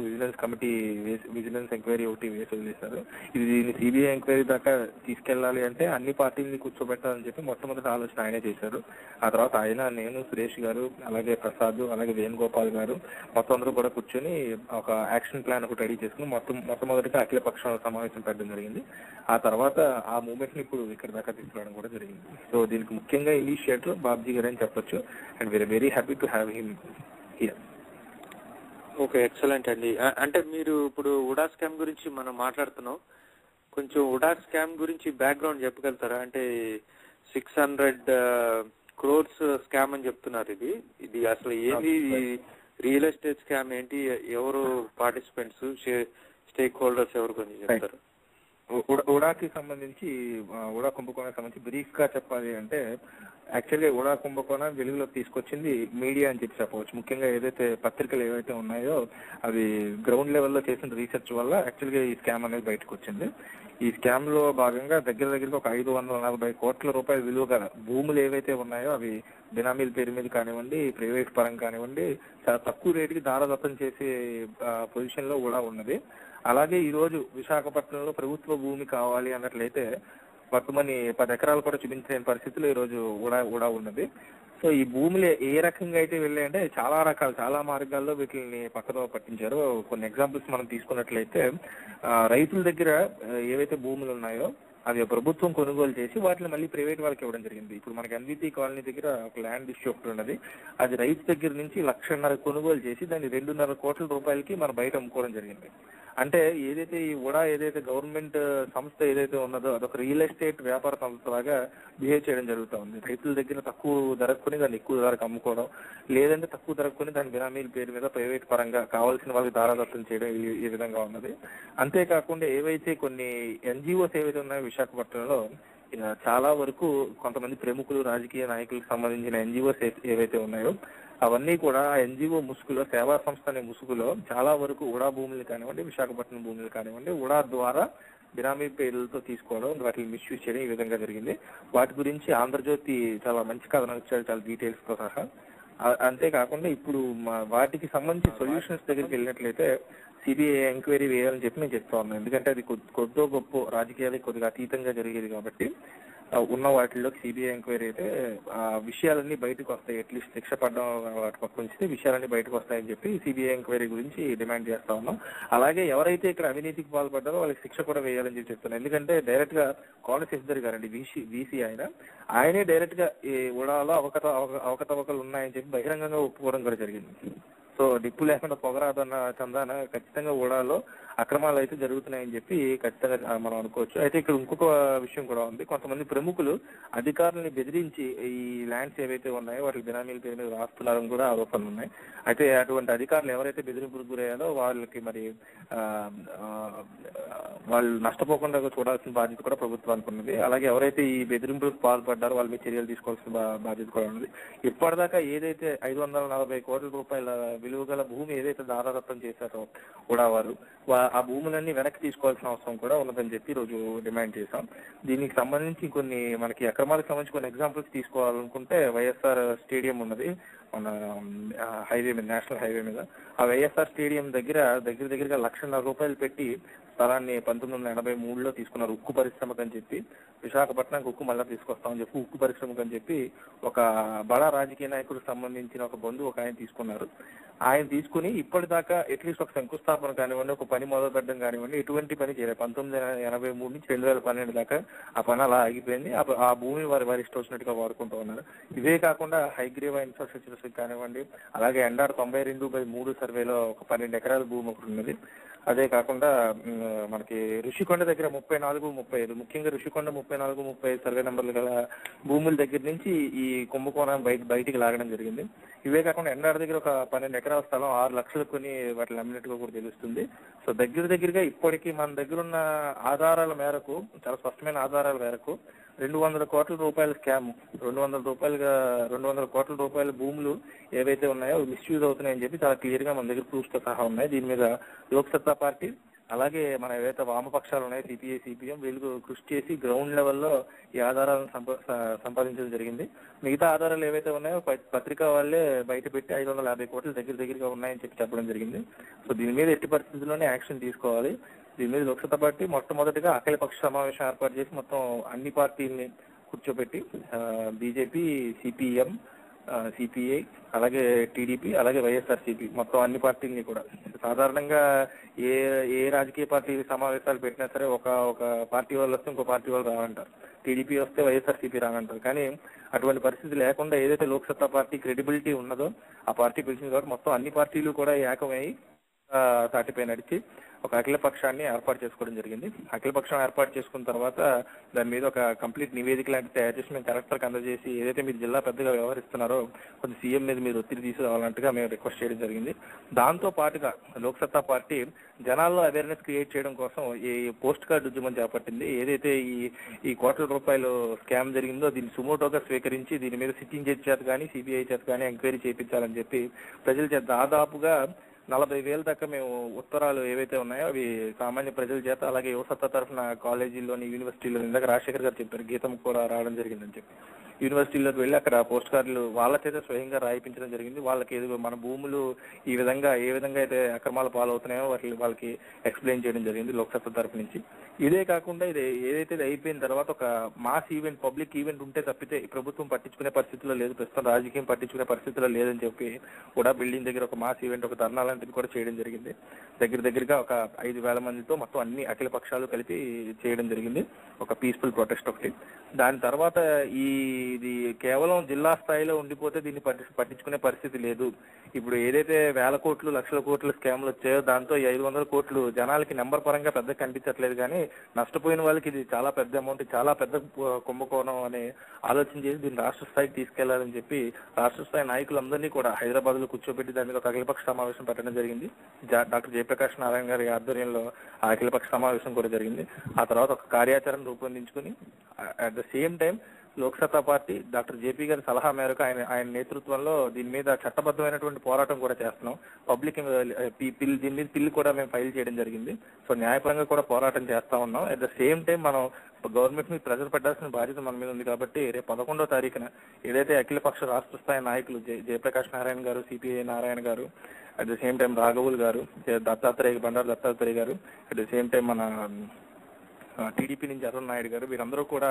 విజిలెన్స్ ఎంక్వైరీ ఒకటి వేసి వదిలేశారు. దీన్ని సిబిఐ ఎంక్వైరీ దాకా తీసుకెళ్లాలి అంటే అన్ని పార్టీలని కూర్చోబెట్టాలని చెప్పి మొట్టమొదటి ఆలోచన ఆయనే చేశారు. ఆ తర్వాత ఆయన, నేను, సురేష్ గారు, అలాగే ప్రసాద్, అలాగే వేణుగోపాల్ గారు మొత్తం అందరూ కూడా కూర్చొని ఒక యాక్షన్ ప్లాన్ ఒకటి రెడీ చేసుకుని మొట్టమొదటిగా అఖిల పక్ష సమావేశం పెట్టడం జరిగింది. ఆ తర్వాత ఆ మూవ్మెంట్ ని ఇప్పుడు ఇక్కడ దాకా తీసుకురావడం కూడా జరిగింది. సో దీనికి ముఖ్యంగా ఇనిషియేటర్ బాబ్జీ గారు అని చెప్పొచ్చు. And we're very happy to have him here. Okay, excellent అండి. అంటే మీరు ఇప్పుడు ఉడా స్కామ్ గురించి మనం మాట్లాడుతున్నాం, కొంచెం ఉడా స్కామ్ గురించి బ్యాక్గ్రౌండ్ చెప్పగలుగుతారా? అంటే 600 crores స్కామ్ అని చెప్తున్నారు. ఇది అసలు ఏంటి? రియల్ ఎస్టేట్ స్కామ్ ఏంటి? ఎవరు పార్టిసిపెంట్స్, స్టేక్ హోల్డర్స్ ఎవరు, కొంచెం చెప్తారు? ఉడాకి సంబంధించి, ఉడా కుంభకోణానికి సంబంధించి బ్రీఫ్ గా చెప్పాలి అంటే, యాక్చువల్లీ ఉడా కుంభకోణం వెలుగులోకి తీసుకొచ్చింది మీడియా అని చెప్పి చెప్పవచ్చు. ముఖ్యంగా ఏదైతే పత్రికలు ఏవైతే ఉన్నాయో అవి గ్రౌండ్ లెవెల్లో చేసిన రీసెర్చ్ వల్ల యాక్చువల్గా ఈ స్కామ్ అనేది బయటకు వచ్చింది. ఈ స్కామ్ లో భాగంగా దగ్గరగా ఒక 540 కోట్ల రూపాయల విలువ గల భూములు ఏవైతే ఉన్నాయో అవి బినామీల పేరు మీద కానివ్వండి, ప్రైవేట్ పరం కానివ్వండి, చాలా తక్కువ రేటుకి దారదత్తం చేసే పొజిషన్ లో కూడా ఉన్నది. అలాగే ఈ రోజు విశాఖపట్నంలో ప్రభుత్వ భూమి కావాలి అన్నట్లయితే పట్టుమని 10 ఎకరాలు కూడా చూపించలేని పరిస్థితులు ఈ రోజు కూడా ఉన్నది. సో ఈ భూములు ఏ రకంగా అయితే వెళ్ళాయంటే చాలా రకాలు, చాలా మార్గాల్లో వీటిని పక్కదో పట్టించారు. కొన్ని ఎగ్జాంపుల్స్ మనం తీసుకున్నట్లయితే రైతుల దగ్గర ఏవైతే భూములు ఉన్నాయో అవి ప్రభుత్వం కొనుగోలు చేసి వాటిని మళ్ళీ ప్రైవేట్ వాళ్ళకి ఇవ్వడం జరిగింది. ఇప్పుడు మనకి ఎన్విటి కాలనీ దగ్గర ఒక ల్యాండ్ ఇష్యూ ఒకటి ఉన్నది. అది రైతు దగ్గర నుంచి 1,50,000 కొనుగోలు చేసి దాన్ని 2.5 కోట్ల రూపాయలకి మన బయట అమ్ముకోవడం జరిగింది. అంటే ఏదైతే ఈ ఉడా ఏదైతే గవర్నమెంట్ సంస్థ ఏదైతే ఉన్నదో అదొక రియల్ ఎస్టేట్ వ్యాపార సంస్థ లాగా బిహేవ్ చేయడం జరుగుతూ ఉంది. రైతుల దగ్గర తక్కువ ధరకు కొని దాన్ని ఎక్కువ ధరకు అమ్ముకోవడం, లేదంటే తక్కువ ధరకు కొని దాని బినామీల పేరు మీద ప్రైవేట్ పరంగా కావాల్సిన వాళ్ళకి దారాదత్తం చేయడం ఈ విధంగా ఉన్నది. అంతేకాకుండా ఏవైతే కొన్ని ఎన్జిఓస్ ఏవైతే ఉన్నాయో విశాఖపట్నంలో చాలా వరకు కొంతమంది ప్రముఖులు, రాజకీయ నాయకులకు సంబంధించిన ఎన్జిఓస్ ఏవైతే ఉన్నాయో అవన్నీ కూడా ఆ ఎన్జిఓ ముసుగులో, సేవా సంస్థ అనే ముసుగులో చాలా వరకు ఉడా భూములు కానివ్వండి, విశాఖపట్నం భూములు కానివ్వండి, ఉడా ద్వారా బినామీ పేర్లతో తీసుకోవడం, వాటిని మిస్యూజ్ చేయడం ఈ విధంగా జరిగింది. వాటి గురించి ఆంధ్రజ్యోతి చాలా మంచి కథనం ఇచ్చారు, చాలా డీటెయిల్స్ తో సహా. అంతేకాకుండా ఇప్పుడు వాటికి సంబంధించి సొల్యూషన్స్ దగ్గరికి వెళ్ళినట్లయితే సిబిఐ ఎంక్వైరీ వేయాలని చెప్పి నేను చెప్తా ఉన్నాను. ఎందుకంటే అది కొద్దో గొప్ప రాజకీయాలకు కొద్దిగా అతీతంగా జరిగేది కాబట్టి ఉన్న వాటిల్లో సిబిఐ ఎంక్వైరీ అయితే ఆ విషయాలన్నీ బయటకు వస్తాయి. అట్లీస్ట్ శిక్ష పడడం వాటి పక్క నుంచి విషయాలన్నీ బయటకు వస్తాయని చెప్పి సిబిఐ ఎంక్వైరీ గురించి డిమాండ్ చేస్తా ఉన్నాం. అలాగే ఎవరైతే ఇక్కడ అవినీతికి పాల్పడ్డారో వాళ్ళకి శిక్ష కూడా వేయాలని చెప్పి చెప్తున్నాను. ఎందుకంటే డైరెక్ట్ గా కోన శశిధర్ గారండి వీసీ ఆయనే డైరెక్ట్ గా ఈ ఉడాలో అవకతవకలు ఉన్నాయని చెప్పి బహిరంగంగా ఒప్పుకోవడం కూడా జరిగింది. సో డిప్పు లేకుండా పొగరాదన్న చందాన ఖచ్చితంగా ఉడాలో అక్రమాలు అయితే జరుగుతున్నాయని చెప్పి ఖచ్చితంగా మనం అనుకోవచ్చు. అయితే ఇక్కడ ఇంకొక విషయం కూడా ఉంది. కొంతమంది ప్రముఖులు అధికారులని బెదిరించి ఈ ల్యాండ్స్ ఏవైతే ఉన్నాయో వాటికి బినామీల పేరు మీద రాస్తున్నారని కూడా ఆరోపణలు ఉన్నాయి. అయితే అటువంటి అధికారులు ఎవరైతే బెదిరింపులకు గురయ్యారో వాళ్ళకి మరి వాళ్ళు నష్టపోకుండా చూడాల్సిన బాధ్యత కూడా ప్రభుత్వానికి ఉన్నది. అలాగే ఎవరైతే ఈ బెదిరింపులకు పాల్పడ్డారో వాళ్ళ మీద చర్యలు తీసుకోవాల్సిన బాధ్యత కూడా ఉన్నది. ఇప్పటిదాకా ఏదైతే 540 కోట్ల రూపాయల విలువ గల భూమి ఏదైతే దారాదత్తం చేశారో కూడా వారు ఆ భూములన్నీ వెనక్కి తీసుకోవాల్సిన అవసరం కూడా ఉన్నదని చెప్పి రోజు డిమాండ్ చేశాం. దీనికి సంబంధించి కొన్ని మనకి అక్రమాలకు సంబంధించి కొన్ని ఎగ్జాంపుల్స్ తీసుకోవాలనుకుంటే వైఎస్ఆర్ స్టేడియం ఉన్నది మన హైవే మీద, నేషనల్ హైవే మీద. ఆ వైఎస్ఆర్ స్టేడియం దగ్గరగా 1,00,000 రూపాయలు పెట్టి స్థలాన్ని 1983లో తీసుకున్నారు. ఉక్కు పరిశ్రమకు అని చెప్పి, విశాఖపట్నానికి ఉక్కు మళ్ళా తీసుకొస్తామని చెప్పి ఉక్కు పరిశ్రమకు అని చెప్పి ఒక బడా రాజకీయ నాయకుడికి సంబంధించిన ఒక బంధువు ఒక ఆయన తీసుకున్నారు. ఆయన తీసుకుని ఇప్పటిదాకా అట్లీస్ట్ ఒక శంకుస్థాపన కానివ్వండి, ఒక పని మొదలు పెట్టడం కానివ్వండి, ఎటువంటి పని చేయలేదు. 1983 నుంచి 2012 దాకా ఆ పని అలా ఆగిపోయింది. ఆ భూమి వారి ఇష్టం వచ్చినట్టుగా వాడుకుంటూ ఉన్నారు. ఇవే కాకుండా హైగ్రీవా ఇన్ఫ్రాస్ట్రక్చర్స్ కానివ్వండి, అలాగే ఎండార్ 92/3 సర్వేలో ఒక 12 ఎకరాల భూమి ఒకటి ఉన్నది. అదే కాకుండా మనకి ఋషికొండ దగ్గర 34-35, ముఖ్యంగా ఋషికొండ 34-35 సర్వే నంబర్లు గల భూముల దగ్గర నుంచి ఈ కుంభకోణం బయటికి లాగడం జరిగింది. ఇవే కాకుండా ఎండార్ దగ్గర ఒక 12 ఎకరాల స్థలం 6 లక్షలు కొని వాటిని అమ్మినట్టుగా కూడా తెలుస్తుంది. సో దగ్గరగా ఇప్పటికీ మన దగ్గర ఉన్న ఆధారాల మేరకు, చాలా స్పష్టమైన ఆధారాల మేరకు 200 కోట్ల రూపాయల స్కామ్, 200 కోట్ల రూపాయల భూములు ఏవైతే ఉన్నాయో మిస్యూజ్ అవుతున్నాయని చెప్పి చాలా క్లియర్ గా మన దగ్గర ప్రూఫ్స్ తో సహా ఉన్నాయి. దీని మీద లోక్సత్తా పార్టీ అలాగే మన ఏవైతే వామపక్షాలు ఉన్నాయి, సిపిఐ, సిపిఎం, వీళ్ళు కృషి చేసి గ్రౌండ్ లెవెల్లో ఈ ఆధారాలను సంపాదించడం జరిగింది. మిగతా ఆధారాలు ఏవైతే ఉన్నాయో పత్రికా వాళ్ళే బయట పెట్టి 550 కోట్లు దగ్గరగా ఉన్నాయని చెప్పి చెప్పడం జరిగింది. సో దీని మీద ఎట్టి పరిస్థితుల్లోనే యాక్షన్ తీసుకోవాలి. దీని మీద లోక్సత్తా పార్టీ మొట్టమొదటిగా అఖిలపక్ష సమావేశం ఏర్పాటు చేసి మొత్తం అన్ని పార్టీల్ని కూర్చోబెట్టి బీజేపీ, సిపిఎం, సిపిఐ, అలాగే టీడీపీ, అలాగే వైఎస్ఆర్సీపీ, మొత్తం అన్ని పార్టీలని కూడా సాధారణంగా ఏ రాజకీయ పార్టీ సమావేశాలు పెట్టినా సరే ఒక పార్టీ వాళ్ళు వస్తే ఇంకో పార్టీ వాళ్ళు రానంటారు, టీడీపీ వస్తే వైఎస్ఆర్సీపీ రానంటారు. కానీ అటువంటి పరిస్థితి లేకుండా ఏదైతే లోక్సత్తా పార్టీ క్రెడిబిలిటీ ఉన్నదో ఆ పార్టీ పిలిచింది కాబట్టి మొత్తం అన్ని పార్టీలు కూడా ఏకమై తాటిపై నడిచి ఒక అఖిల పక్షాన్ని ఏర్పాటు చేసుకోవడం జరిగింది. అఖిల పక్షం ఏర్పాటు చేసుకున్న తర్వాత దాని మీద ఒక కంప్లీట్ నివేదిక లాంటి తయారు చేసి మేము కలెక్టర్కి అందజేసి ఏదైతే మీరు జిల్లా పెద్దగా వ్యవహరిస్తున్నారో కొంచెం సీఎం మీద మీరు ఒత్తిడి తీసుకురావాలంటగా మేము రిక్వెస్ట్ చేయడం జరిగింది. దాంతో పాటుగా లోక్సత్తా పార్టీ జనాల్లో అవేర్నెస్ క్రియేట్ చేయడం కోసం ఈ పోస్ట్ కార్డు ఉద్యమం చేపట్టింది. ఏదైతే ఈ కోట్ల రూపాయలు స్కామ్ జరిగిందో దీన్ని సుమోటోగా స్వీకరించి దీని మీద సిట్టింగ్ జడ్జి చేత కానీ, సిబిఐ చేత కానీ ఎంక్వైరీ చేయించాలని చెప్పి ప్రజల చేత దాదాపుగా 40,000 దాకా మేము ఉత్తరాలు ఏవైతే ఉన్నాయో అవి సామాన్య ప్రజల చేత, అలాగే యువసత్తా తరఫున కాలేజీల్లోని, యూనివర్సిటీలో ఇందాక రాజశేఖర్ గారు చెప్పారు, గీతం కూడా రావడం జరిగిందని చెప్పి యూనివర్సిటీలోకి వెళ్ళి అక్కడ పోస్ట్ కార్డులు వాళ్ళ చేత స్వయంగా రాయిపించడం జరిగింది. వాళ్ళకి మన భూములు ఏ విధంగా అయితే అక్రమాల పాలవుతున్నాయో వాళ్ళకి ఎక్స్ప్లెయిన్ చేయడం జరిగింది లోక్సత్తా తరఫు నుంచి. ఇదే కాకుండా ఇది ఏదైతే అయిపోయిన తర్వాత ఒక మాస్ ఈవెంట్, పబ్లిక్ ఈవెంట్ ఉంటే తప్పితే ప్రభుత్వం పట్టించుకునే పరిస్థితిలో లేదు, ప్రస్తుతం రాజకీయం పట్టించుకునే పరిస్థితిలో లేదని చెప్పి కూడా బిల్డింగ్ దగ్గర ఒక మాస్ ఈవెంట్, ఒక ధర్నా లాంటిది కూడా చేయడం జరిగింది. దగ్గరగా ఒక 5,000 మందితో మొత్తం అన్ని అఖిల పక్షాలు కలిపి చేయడం జరిగింది, ఒక పీస్ఫుల్ ప్రొటెస్ట్ ఒకటి. దాని తర్వాత ఇది కేవలం జిల్లా స్థాయిలో ఉండిపోతే దీన్ని పట్టించుకునే పరిస్థితి లేదు. ఇప్పుడు ఏదైతే వేల కోట్లు, లక్షల కోట్ల స్కామ్లు వచ్చాయో దాంతో 500 కోట్లు జనాలకి నెంబర్ పరంగా పెద్ద కనిపించట్లేదు, కానీ నష్టపోయిన వాళ్ళకి ఇది చాలా పెద్ద అమౌంట్, చాలా పెద్ద కుంభకోణం అని ఆలోచన చేసి దీన్ని రాష్ట్ర స్థాయికి తీసుకెళ్లాలని చెప్పి రాష్ట్ర స్థాయి నాయకులందరినీ కూడా హైదరాబాద్ లో కూర్చోబెట్టి దాని మీద ఒక అఖిలపక్ష సమావేశం పెట్టడం జరిగింది. డాక్టర్ జయప్రకాష్ నారాయణ గారి ఆధ్వర్యంలో ఆ అఖిలపక్ష సమావేశం కూడా జరిగింది. ఆ తర్వాత ఒక కార్యాచరణ రూపొందించుకుని at the same time Loksatta party doctor JP గారి సలహా మేరకు ఆయన నేతృత్వంలో దీని మీద చట్టబద్ధమైనటువంటి పోరాటం కూడా చేస్తున్నాం. పబ్లిక్ దీని మీద బిల్ కూడా మేము ఫైల్ చేయడం జరిగింది. సో న్యాయపరంగా కూడా పోరాటం చేస్తా ఉన్నాం. అట్ ద సేమ్ టైం మనం గవర్నమెంట్ మీద ప్రెజర్ పెట్టాల్సిన బాధ్యత మన మీద ఉంది. కాబట్టి రేపు 11వ తారీఖున ఏదైతే అఖిలపక్ష రాష్ట్ర స్థాయి నాయకులు జయప్రకాష్ నారాయణ గారు, సిపిఐ నారాయణ గారు, అట్ ద సేమ్ టైం రాఘవులు గారు, బండారు దత్తాత్రేయ గారు, అట్ ద సేమ్ టైం మన టీడీపీ నుంచి అరుణ్ నాయుడు గారు, వీరందరూ కూడా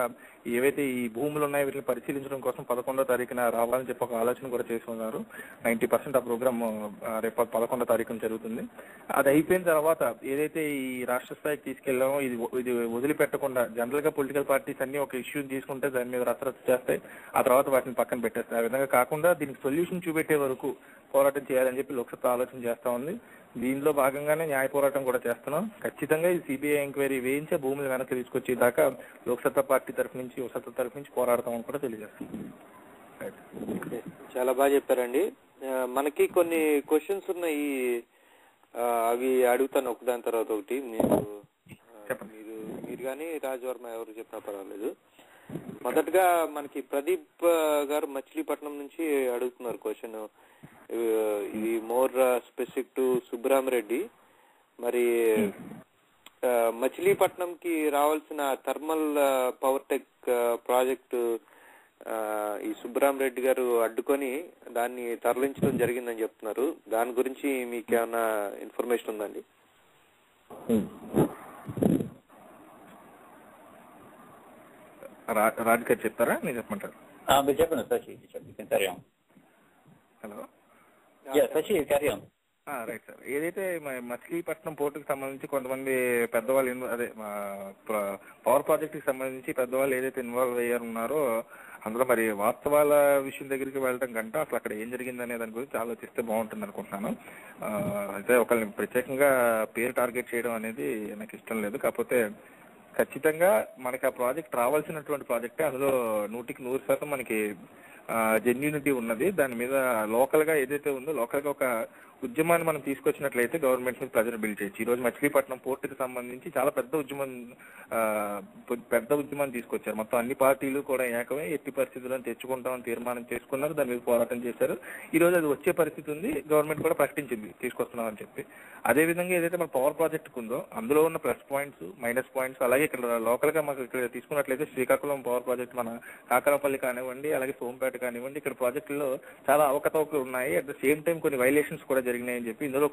ఏవైతే ఈ భూములు ఉన్నాయో వీటిని పరిశీలించడం కోసం 11వ తారీఖున రావాలని చెప్పి ఒక ఆలోచన కూడా చేసి ఉన్నారు. 90% ఆ ప్రోగ్రామ్ రేపు 11వ తారీఖున జరుగుతుంది. అది అయిపోయిన తర్వాత ఏదైతే ఈ రాష్ట్ర స్థాయికి తీసుకెళ్లామో ఇది వదిలిపెట్టకుండా జనరల్ గా పొలిటికల్ పార్టీస్ అన్ని ఒక ఇష్యూని తీసుకుంటే దాని మీద రచ్చరచ్చ చేస్తాయి, ఆ తర్వాత వాటిని పక్కన పెట్టేస్తాయి. ఆ విధంగా కాకుండా దీనికి సొల్యూషన్ చూపెట్టే వరకు పోరాటం చేయాలని చెప్పి లోక్సత్తా ఆలోచన చేస్తా ఉంది. దీనిలో భాగంగానే న్యాయ పోరాటం కూడా చేస్తున్నాం. ఖచ్చితంగా ఈ సిబిఐ ఎంక్వైరీ వేయించే భూములు వెనక్కి తీసుకొచ్చే దాకా లోక్సత్తా పార్టీ తరఫు నుంచి, యువసత్తా తరఫు నుంచి పోరాడతామని కూడా తెలియజేస్తాం. చాలా బాగా చెప్పారండి. మనకి కొన్ని క్వశ్చన్స్ ఉన్నాయి, అవి అడుగుతాను ఒకదాని తర్వాత ఒకటి. మీరు కానీ రాజవర్మ ఎవరు చెప్పినా పర్వాలేదు. మొదటగా మనకి ప్రదీప్ గారు మచిలీపట్నం నుంచి అడుగుతున్నారు క్వశ్చన్. ఇది మోర్ స్పెసిఫిక్ టు సుబ్బరామరెడ్డి. మరి మచిలీపట్నం కి రావాల్సిన థర్మల్ పవర్ టెక్ ప్రాజెక్టు ఈ సుబ్బరామరెడ్డి గారు అడ్డుకొని దాన్ని తరలించడం జరిగిందని చెప్తున్నారు. దాని గురించి మీకు ఏమైనా ఇన్ఫర్మేషన్ ఉందండి? రాజ్ గారు చెప్తారా, నేను చెప్పమంటారు? చెప్పండి శశి. Hello, right sir. ఏదైతే మచిలీపట్నం పోర్టుకు సంబంధించి కొంతమంది పెద్దవాళ్ళు, అదే పవర్ ప్రాజెక్ట్ కి సంబంధించి పెద్దవాళ్ళు ఏదైతే ఇన్వాల్వ్ అయ్యారున్నారో అందులో మరి వాస్తవాల విషయం దగ్గరికి వెళ్ళడం కంటే అసలు అక్కడ ఏం జరిగిందనే దాని గురించి ఆలోచిస్తే బాగుంటుంది అనుకుంటున్నాను. అయితే ఒకళ్ళని ప్రత్యేకంగా పేరు టార్గెట్ చేయడం అనేది నాకు ఇష్టం లేదు. కాకపోతే ఖచ్చితంగా మనకి ఆ ప్రాజెక్ట్ రావాల్సినటువంటి ప్రాజెక్టే, అందులో 100% మనకి జెన్యూనిటీ ఉన్నది. దాని మీద లోకల్ గా ఏదైతే ఉందో లోకల్ గా ఒక ఉద్యమాన్ని మనం తీసుకొచ్చినట్లయితే గవర్నమెంట్ మీద ప్రెజర్ బిల్డ్ చేయొచ్చు. ఈ రోజు మచిలీపట్నం పోర్టుకి సంబంధించి చాలా పెద్ద ఉద్యమాన్ని తీసుకొచ్చారు. మొత్తం అన్ని పార్టీలు కూడా ఏకమై ఎట్టి పరిస్థితులను తెచ్చుకుంటామని తీర్మానం చేసుకున్నారు, దాని మీద పోరాటం చేశారు. ఈ రోజు అది వచ్చే పరిస్థితి ఉంది, గవర్నమెంట్ కూడా ప్రకటించింది తీసుకొస్తున్నామని చెప్పి. అదే విధంగా ఏదైతే మన పవర్ ప్రాజెక్ట్ ఉందో అందులో ఉన్న ప్లస్ పాయింట్స్, మైనస్ పాయింట్స్, అలాగే ఇక్కడ లోకల్ గా మాకు ఇక్కడ తీసుకున్నట్లయితే శ్రీకాకుళం పవర్ ప్రాజెక్ట్, మన కాకరపల్లి కానివ్వండి, అలాగే సోంపేట కానివ్వండి, ఇక్కడ ప్రాజెక్టుల్లో చాలా అవకతవకలు ఉన్నాయి. అట్ ద సేమ్ టైం కొన్ని వైలేషన్స్ కూడా జరిగినాయని చెప్పి ఇందులో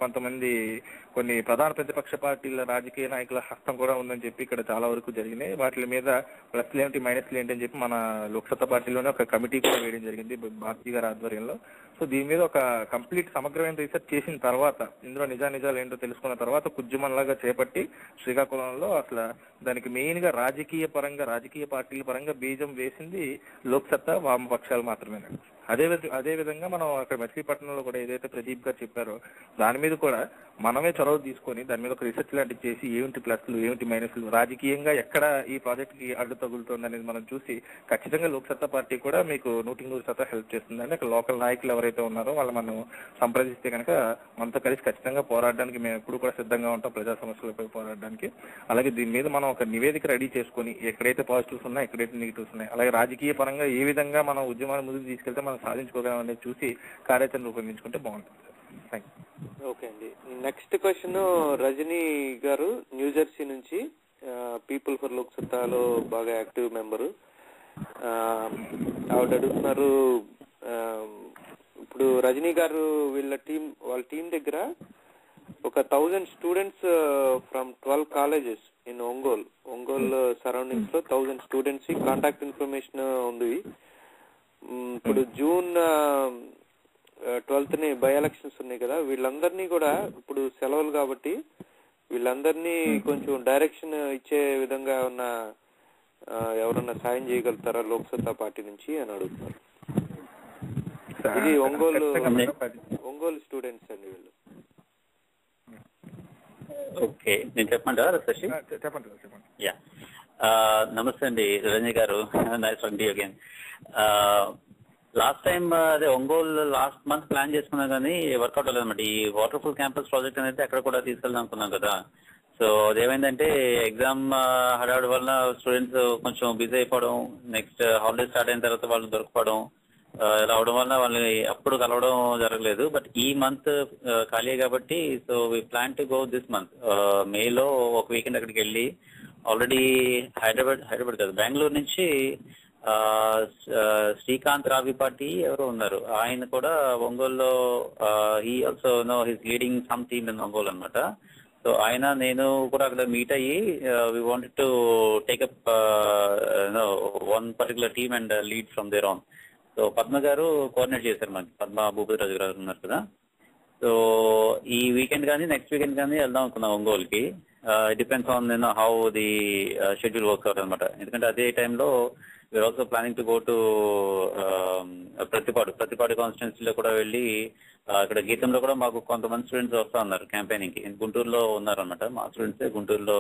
కొన్ని ప్రధాన ప్రతిపక్ష పార్టీల రాజకీయ నాయకుల హస్తం కూడా ఉందని చెప్పి ఇక్కడ చాలా వరకు జరిగినాయి. వాటి మీద ప్లస్లు ఏంటి, మైనస్లు ఏంటి అని చెప్పి మన లోక్సత్తా పార్టీలోనే ఒక కమిటీ కూడా వేయడం జరిగింది భారతీ గారి ఆధ్వర్యంలో. సో దీని మీద ఒక కంప్లీట్ సమగ్రమైన రీసెర్చ్ చేసిన తర్వాత, ఇందులో నిజాలు ఏంటో తెలుసుకున్న తర్వాత ఉద్యమంలాగా చేపట్టి శ్రీకాకుళంలో అసలు దానికి మెయిన్ గా రాజకీయ పార్టీల పరంగా బీజం వేసింది లోక్సత్తా వామపక్షాలు మాత్రమేనండి. అదే విధంగా మనం అక్కడ మచిలీపట్నంలో కూడా ఏదైతే ప్రదీప్ గారు చెప్పారో దాని మీద కూడా మనమే చొరవ తీసుకొని దాని మీద ఒక రీసెర్చ్ లాంటివి చేసి ఏమిటి ప్లస్లు, ఏమిటి మైనస్లు, రాజకీయంగా ఎక్కడ ఈ ప్రాజెక్ట్ కి అడ్డు తగులుతుంది అనేది మనం చూసి ఖచ్చితంగా లోక్సత్తా పార్టీ కూడా మీకు 100% హెల్ప్ చేస్తుందండి. అక్కడ లోకల్ నాయకులు ఎవరైతే ఉన్నారో వాళ్ళు మనం సంప్రదిస్తే కనుక మనతో కలిసి ఖచ్చితంగా పోరాడడానికి మేము ఎప్పుడు కూడా సిద్ధంగా ఉంటాం, ప్రజా సమస్యలపై పోరాడడానికి. అలాగే దీని మీద మనం ఒక నివేదిక రెడీ చేసుకుని ఎక్కడైతే పాజిటివ్స్ ఉన్నాయి, ఎక్కడైతే నెగిటివ్స్ ఉన్నాయి, అలాగే రాజకీయ పరంగా ఏ విధంగా మనం ఉద్యమాన్ని ముందుకు తీసుకెళ్తే మనం సాధించుకోగలం అనేది చూసి కార్యాచరణ రూపొందించుకుంటే బాగుంటుంది. Thank you. ఓకే అండి. నెక్స్ట్ క్వశ్చన్ రజనీ గారు న్యూజెర్సీ నుంచి, పీపుల్ ఫర్ లోక్సత్తాలో బాగా యాక్టివ్ మెంబరు. ఆవిడ అడుగుతున్నారు, ఇప్పుడు రజనీ గారు వాళ్ళ టీం దగ్గర ఒక 1000 students from 12 colleges in Ongole surroundings లో 1000 స్టూడెంట్స్ కాంటాక్ట్ ఇన్ఫర్మేషన్ ఉంది. ఇప్పుడు జూన్ 12th బై ఎలక్షన్స్ ఉన్నాయి కదా, వీళ్ళందరినీ కూడా ఇప్పుడు సెలవులు కాబట్టి వీళ్ళందరినీ కొంచెం డైరెక్షన్ ఇచ్చే విధంగా ఉన్న ఎవరన్నా సాయం చేయగలుగుతారా లోక్సత్తా పార్టీ నుంచి అని అడుగుతున్నారు. ఇది ఒంగోలు స్టూడెంట్స్ అండి వీళ్ళు. ఓకే, నేను చెప్పమంటారా శశి? చెప్పండి. యా, నమస్తే అండి రజనీ గారు, nice talking to you again. Last time అదే ఒంగోలు లాస్ట్ మంత్ ప్లాన్ చేసుకున్నాం కానీ వర్కౌట్ అవ్వలేదన్నమాట. ఈ వాటర్ఫుల్ క్యాంపస్ ప్రాజెక్ట్ అనేది అక్కడ కూడా తీసుకెళ్దాం అనుకున్నాం కదా. సో అదేమైందంటే ఎగ్జామ్ హడావుడి వల్ల స్టూడెంట్స్ కొంచెం బిజీ అయిపోవడం, నెక్స్ట్ హాలిడేస్ స్టార్ట్ అయిన తర్వాత వాళ్ళు దొరకపోవడం రావడం వల్ల వాళ్ళని అప్పుడు కలవడం జరగలేదు. బట్ ఈ మంత్ ఖాళీ కాబట్టి so we plan to go this month మేలో ఒక వీకెండ్ అక్కడికి వెళ్ళి ఆల్రెడీ హైదరాబాద్ కాదు బెంగళూరు నుంచి శ్రీకాంత్ రావిపాటి ఎవరో ఉన్నారు, ఆయన కూడా ఒంగోలులో he also know his leading some team in Ongole అనమాట. సో ఆయన నేను కూడా అక్కడ మీట్ అయ్యి we wanted to take up one particular team and lead from there on. So Padma garu coordinate చేశారు మనకి, పద్మ భూపతిరాజు గారు ఉన్నారు కదా. సో ఈ వీకెండ్ కానీ నెక్స్ట్ వీకెండ్ కానీ వెళ్దాం అనుకున్నాం ఒంగోలుకి. It depends on how the schedule works out అనమాట. ఎందుకంటే అదే టైంలో we're also planning to go to Prathipadu కాన్స్టిట్యున్సీలో కూడా వెళ్ళి ఇక్కడ గీతంలో కూడా మాకు కొంతమంది స్టూడెంట్స్ వస్తా ఉన్నారు క్యాంపెయినింగ్ కి. గుంటూరులో ఉన్నారనమాట మా స్టూడెంట్స్, గుంటూరులో